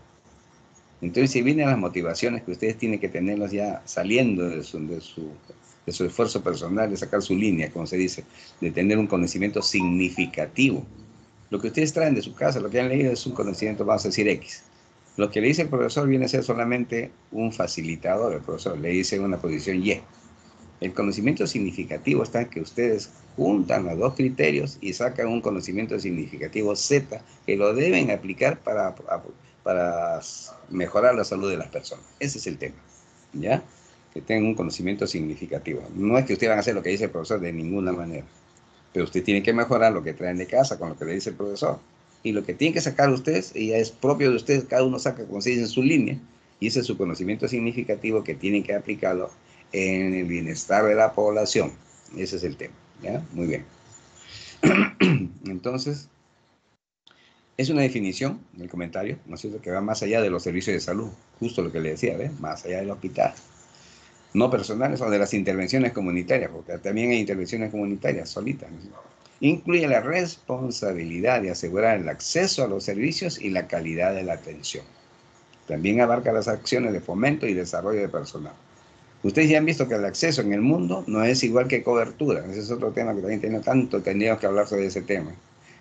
Entonces, si vienen las motivaciones que ustedes tienen que tenerlas ya saliendo de su esfuerzo personal, de sacar su línea, como se dice, de tener un conocimiento significativo. Lo que ustedes traen de su casa, lo que han leído es un conocimiento, vamos a decir, X. Lo que le dice el profesor viene a ser solamente un facilitador, el profesor le dice una posición Y. El conocimiento significativo está en que ustedes juntan los dos criterios y sacan un conocimiento significativo Z que lo deben aplicar para mejorar la salud de las personas. Ese es el tema, ¿ya? Que tengan un conocimiento significativo. No es que ustedes van a hacer lo que dice el profesor de ninguna manera, pero usted tiene que mejorar lo que traen de casa con lo que le dice el profesor. Y lo que tienen que sacar ustedes, y ya es propio de ustedes, cada uno saca, como se dice, en su línea, y ese es su conocimiento significativo que tienen que aplicarlo en el bienestar de la población. Ese es el tema, ¿ya? Muy bien. Entonces, es una definición del comentario, ¿no es cierto?, que va más allá de los servicios de salud, justo lo que le decía, ¿ves? Más allá del hospital. No personales o de las intervenciones comunitarias, porque también hay intervenciones comunitarias solitas, ¿no? Incluye la responsabilidad de asegurar el acceso a los servicios y la calidad de la atención. También abarca las acciones de fomento y desarrollo de personal. Ustedes ya han visto que el acceso en el mundo no es igual que cobertura. Ese es otro tema que también tendríamos que hablar sobre ese tema.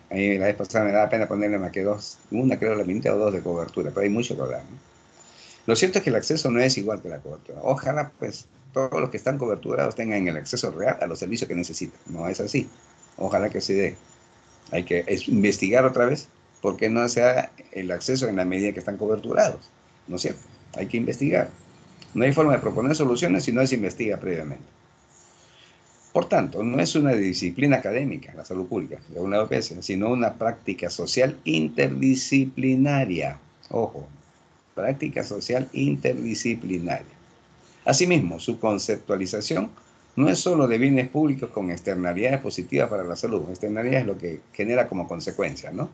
A mí la vez pasada me da pena ponerle más que dos, una creo la mitad o dos de cobertura, pero hay mucho que hablar, ¿no? Lo cierto es que el acceso no es igual que la cobertura. Ojalá, pues, todos los que están coberturados tengan el acceso real a los servicios que necesitan. No es así. Ojalá que se dé. Hay que investigar otra vez por qué no se da el acceso en la medida que están coberturados. ¿No es cierto? Hay que investigar. No hay forma de proponer soluciones si no se investiga previamente. Por tanto, no es una disciplina académica, la salud pública, de una OPS, sino una práctica social interdisciplinaria. Ojo, práctica social interdisciplinaria. Asimismo, su conceptualización no es solo de bienes públicos con externalidades positivas para la salud, externalidades es lo que genera como consecuencia, ¿no?,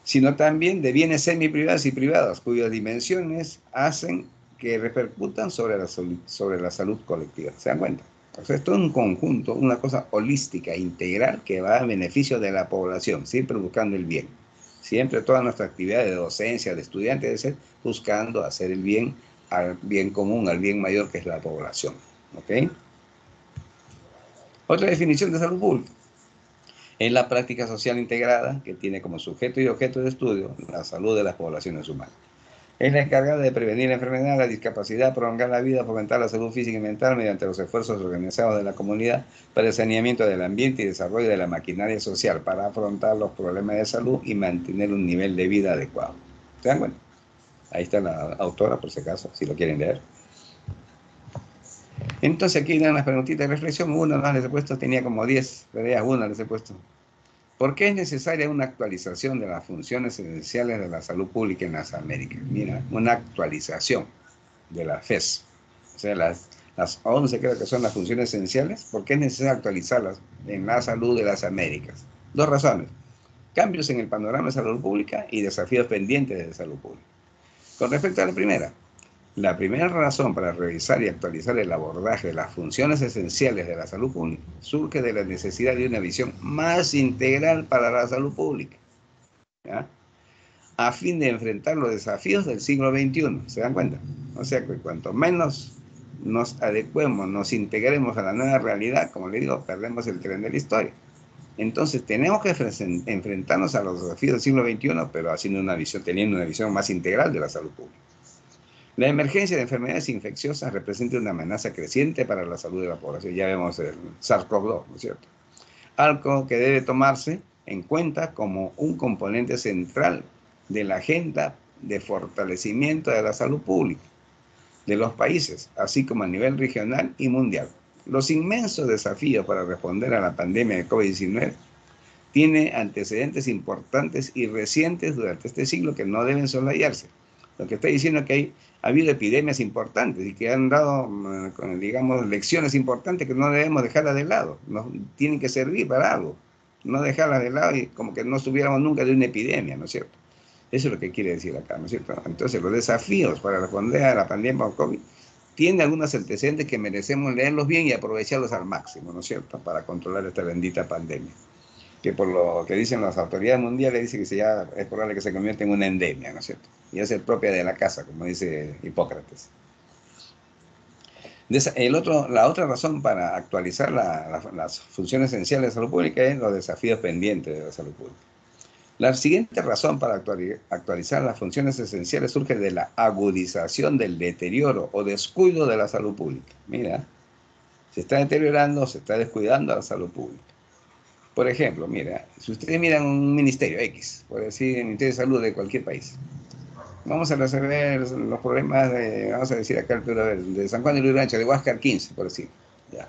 sino también de bienes semiprivados y privados, cuyas dimensiones hacen que repercutan sobre la salud colectiva. ¿Se dan cuenta? O sea, esto es un conjunto, una cosa holística, integral, que va a beneficio de la población, siempre buscando el bien. Siempre toda nuestra actividad de docencia, de estudiante, debe ser buscando hacer el bien al bien común, al bien mayor que es la población. ¿Ok? Otra definición de salud pública es la práctica social integrada que tiene como sujeto y objeto de estudio la salud de las poblaciones humanas. Es la encargada de prevenir la enfermedad, la discapacidad, prolongar la vida, fomentar la salud física y mental mediante los esfuerzos organizados de la comunidad para el saneamiento del ambiente y desarrollo de la maquinaria social para afrontar los problemas de salud y mantener un nivel de vida adecuado. ¿Se dan cuenta? Ahí está la autora, por si acaso, si lo quieren leer. Entonces aquí dan las preguntitas de reflexión. Una más les he puesto, tenía como 10, pero ya una les he puesto. ¿Por qué es necesaria una actualización de las funciones esenciales de la salud pública en las Américas? Mira, una actualización de la FES. O sea, las 11 creo que son las funciones esenciales. ¿Por qué es necesario actualizarlas en la salud de las Américas? Dos razones. Cambios en el panorama de salud pública y desafíos pendientes de salud pública. Con respecto a la primera razón para revisar y actualizar el abordaje de las funciones esenciales de la salud pública surge de la necesidad de una visión más integral para la salud pública, ¿ya?, a fin de enfrentar los desafíos del siglo XXI. ¿Se dan cuenta? O sea que cuanto menos nos adecuemos, nos integremos a la nueva realidad, como le digo, perdemos el tren de la historia. Entonces tenemos que enfrentarnos a los desafíos del siglo XXI, pero teniendo una visión más integral de la salud pública. La emergencia de enfermedades infecciosas representa una amenaza creciente para la salud de la población. Ya vemos el SARS-CoV-2, ¿no es cierto? algo que debe tomarse en cuenta como un componente central de la agenda de fortalecimiento de la salud pública de los países, así como a nivel regional y mundial. Los inmensos desafíos para responder a la pandemia de COVID-19 tiene antecedentes importantes y recientes durante este siglo que no deben soslayarse. Lo que está diciendo es que ha habido epidemias importantes y que han dado, digamos, lecciones importantes que no debemos dejarlas de lado. Nos tienen que servir para algo. No dejarlas de lado y como que no estuviéramos nunca de una epidemia, ¿no es cierto? Eso es lo que quiere decir acá, ¿no es cierto? Entonces, los desafíos para responder a la pandemia por COVID tienen algunos antecedentes que merecemos leerlos bien y aprovecharlos al máximo, ¿no es cierto?, para controlar esta bendita pandemia, que por lo que dicen las autoridades mundiales, dice que ya es probable que se convierta en una endemia, ¿no es cierto? Y es propia de la casa, como dice Hipócrates. La otra razón para actualizar las funciones esenciales de salud pública es los desafíos pendientes de la salud pública. La siguiente razón para actualizar las funciones esenciales surge de la agudización del deterioro o descuido de la salud pública. Mira, se está deteriorando, se está descuidando la salud pública. Por ejemplo, mira, si ustedes miran un ministerio X, por decir el Ministerio de Salud de cualquier país, vamos a resolver los problemas de, vamos a decir acá, de San Juan de Lurigancho, de Huáscar 15, por decir, ya.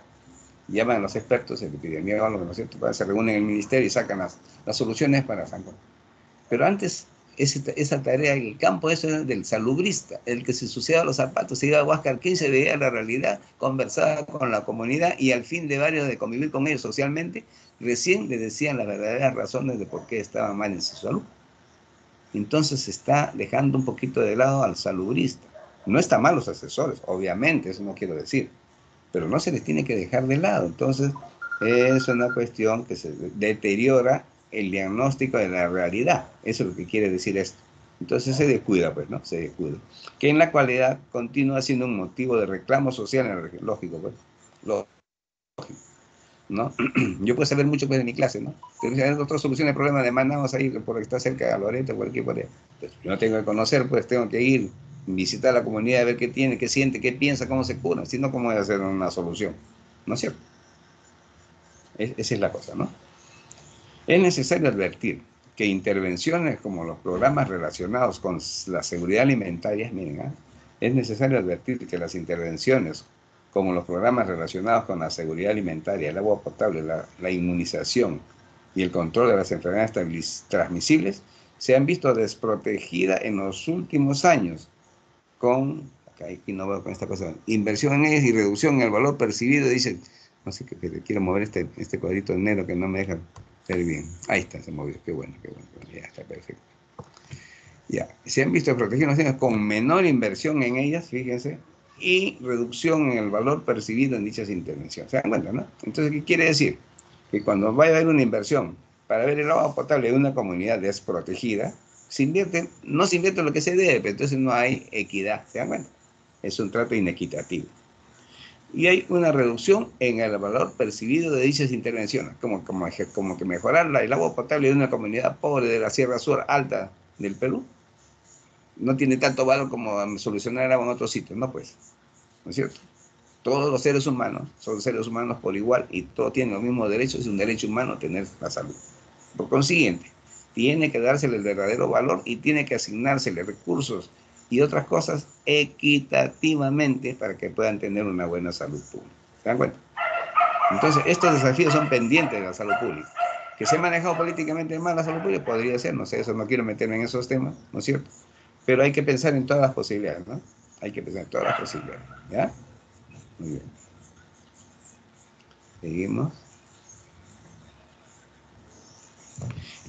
Llaman a los expertos en epidemiólogos, ¿no es cierto?, se reúnen en el ministerio y sacan las soluciones para San Juan. Pero antes, esa tarea, el campo eso era del salubrista, el que se ensuciaba los zapatos, se iba a Huáscar 15, veía la realidad, conversaba con la comunidad y al fin de varios de convivir con ellos socialmente, recién le decían las verdaderas razones de por qué estaba mal en su salud. Entonces se está dejando un poquito de lado al salubrista. No está mal los asesores, obviamente, eso no quiero decir, pero no se les tiene que dejar de lado. Entonces es una cuestión que se deteriora el diagnóstico de la realidad. Eso es lo que quiere decir esto. Entonces se descuida, pues, ¿no? Se descuida. Que en la actualidad continúa siendo un motivo de reclamo social en la región. Lógico, pues. Lógico, ¿no? Yo puedo saber mucho pues, de mi clase, ¿no? Pero si hay otras soluciones de problemas de Manaus ahí, porque está cerca de Loreto, cualquier por ahí. Pues, yo no tengo que conocer, pues tengo que ir, visitar a la comunidad, a ver qué tiene, qué siente, qué piensa, cómo se cura, si no, cómo voy a hacer una solución. ¿No es cierto? Esa es la cosa, ¿no? Es necesario advertir que intervenciones como los programas relacionados con la seguridad alimentaria, miren, ¿eh? Es necesario advertir que las intervenciones como los programas relacionados con la seguridad alimentaria, el agua potable, la inmunización y el control de las enfermedades transmisibles, se han visto desprotegidas en los últimos años con, aquí no veo con esta cosa, inversión en ellas y reducción en el valor percibido, dice, no sé, que quiero mover este cuadrito negro que no me deja ver bien. Ahí está, se movió, qué bueno, ya está perfecto. Ya, se han visto protegidas con menor inversión en ellas, fíjense, y reducción en el valor percibido en dichas intervenciones. ¿Se dan cuenta, no? Entonces, ¿qué quiere decir? Que cuando vaya a haber una inversión para ver el agua potable de una comunidad desprotegida, no se invierte lo que se debe, pero entonces no hay equidad. ¿Se dan cuenta? Es un trato inequitativo. Y hay una reducción en el valor percibido de dichas intervenciones, como que mejorar el agua potable de una comunidad pobre de la Sierra Sur Alta del Perú no tiene tanto valor como solucionar el agua en otros sitios, no pues, ¿no es cierto? Todos los seres humanos son seres humanos por igual y todos tienen los mismos derechos, es un derecho humano tener la salud. Por consiguiente, tiene que dársele el verdadero valor y tiene que asignársele recursos y otras cosas equitativamente para que puedan tener una buena salud pública. ¿Se dan cuenta? Entonces, estos desafíos son pendientes de la salud pública. Que se ha manejado políticamente mal la salud pública, podría ser, no sé, eso no quiero meterme en esos temas, ¿no es cierto? Pero hay que pensar en todas las posibilidades, ¿no? Hay que pensar en todas las posibilidades, ¿ya? Muy bien. Seguimos.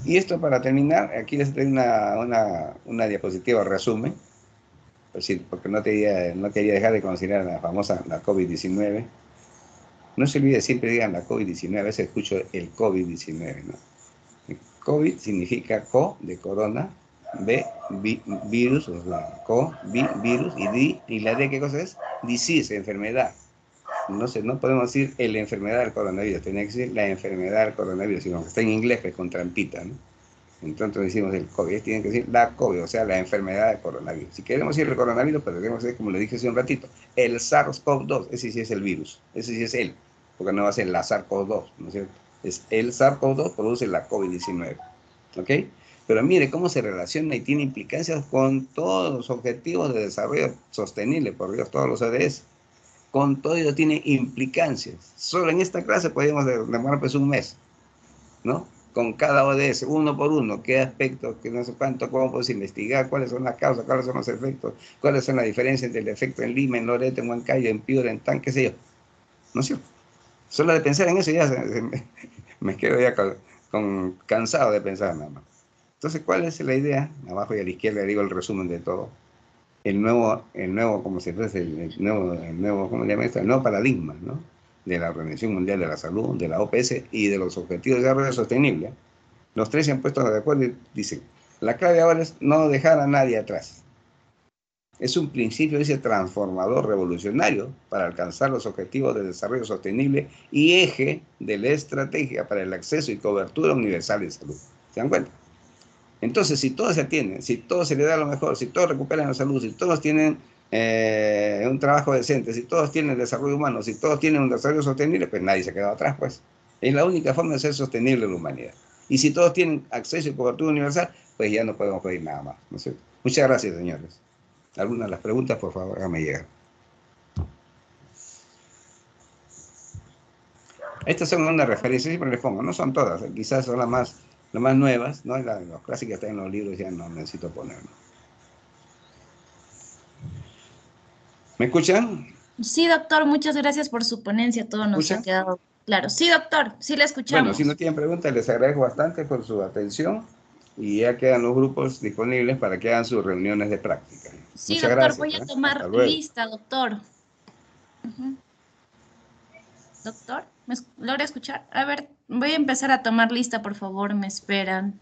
Y esto para terminar, aquí les doy una diapositiva resumen, porque no quería dejar de considerar la famosa la COVID-19. No se olvide, siempre digan la COVID-19, a veces escucho el COVID-19, ¿no? COVID significa co de corona, B, virus, o sea, virus, y la D, ¿qué cosa es? Disease, enfermedad. No podemos decir la enfermedad del coronavirus, tenía que decir la enfermedad del coronavirus, sino que está en inglés, pues con trampita, ¿no? Entonces decimos el COVID, tienen que decir la COVID, o sea, la enfermedad del coronavirus. Si queremos decir el coronavirus, pero debemos decir, como le dije hace un ratito, el SARS-CoV-2, ese sí es el virus, ese sí es él, porque no va a ser la SARS-CoV-2, ¿no es cierto? El SARS-CoV-2 produce la COVID-19. ¿Ok? Pero mire cómo se relaciona y tiene implicancias con todos los objetivos de desarrollo sostenible, por Dios, todos los ODS. Con todo ello tiene implicancias. Solo en esta clase podríamos demorar pues un mes, ¿no? Con cada ODS, uno por uno, qué aspectos, qué no sé cuánto, cómo podemos investigar, cuáles son las causas, cuáles son los efectos, cuáles son las diferencias entre el efecto en Lima, en Loreto, en Huancayo, en Piura, en Tan, qué sé yo. ¿No es cierto? Solo de pensar en eso ya me quedo ya cansado de pensar nada más. Entonces, ¿cuál es la idea? Abajo y a la izquierda digo el resumen de todo. Como se dice, ¿cómo se llama esto? El nuevo paradigma, ¿no? De la Organización Mundial de la Salud, de la OPS y de los Objetivos de Desarrollo Sostenible. Los tres se han puesto de acuerdo y dicen, la clave ahora es no dejar a nadie atrás. Es un principio, dice, transformador, revolucionario para alcanzar los objetivos de desarrollo sostenible y eje de la estrategia para el acceso y cobertura universal de salud. ¿Se dan cuenta? Entonces, si todos se atienden, si todos se les da lo mejor, si todos recuperan la salud, si todos tienen un trabajo decente, si todos tienen desarrollo humano, si todos tienen un desarrollo sostenible, pues nadie se queda atrás, pues. Es la única forma de ser sostenible la humanidad. Y si todos tienen acceso y cobertura universal, pues ya no podemos pedir nada más, ¿no es cierto? Muchas gracias, señores. Algunas de las preguntas, por favor, háganme llegar. Estas son unas referencias, siempre les pongo, no son todas, quizás son las más nuevas, ¿no? Las clásicas están en los libros, ya no necesito ponerlo. ¿Me escuchan? Sí, doctor, muchas gracias por su ponencia. Todo ¿Me nos ha escuchan? quedado claro. Sí, doctor, sí le Bueno, si no escuchamos. tienen preguntas, les agradezco bastante por su atención y ya quedan los grupos disponibles para que hagan sus reuniones de práctica. Sí, Muchas doctor, gracias, voy a ¿eh? tomar Hasta luego. lista, doctor. Ujú. Doctor, ¿logra escuchar? A ver, voy a empezar a tomar lista, por favor, me esperan.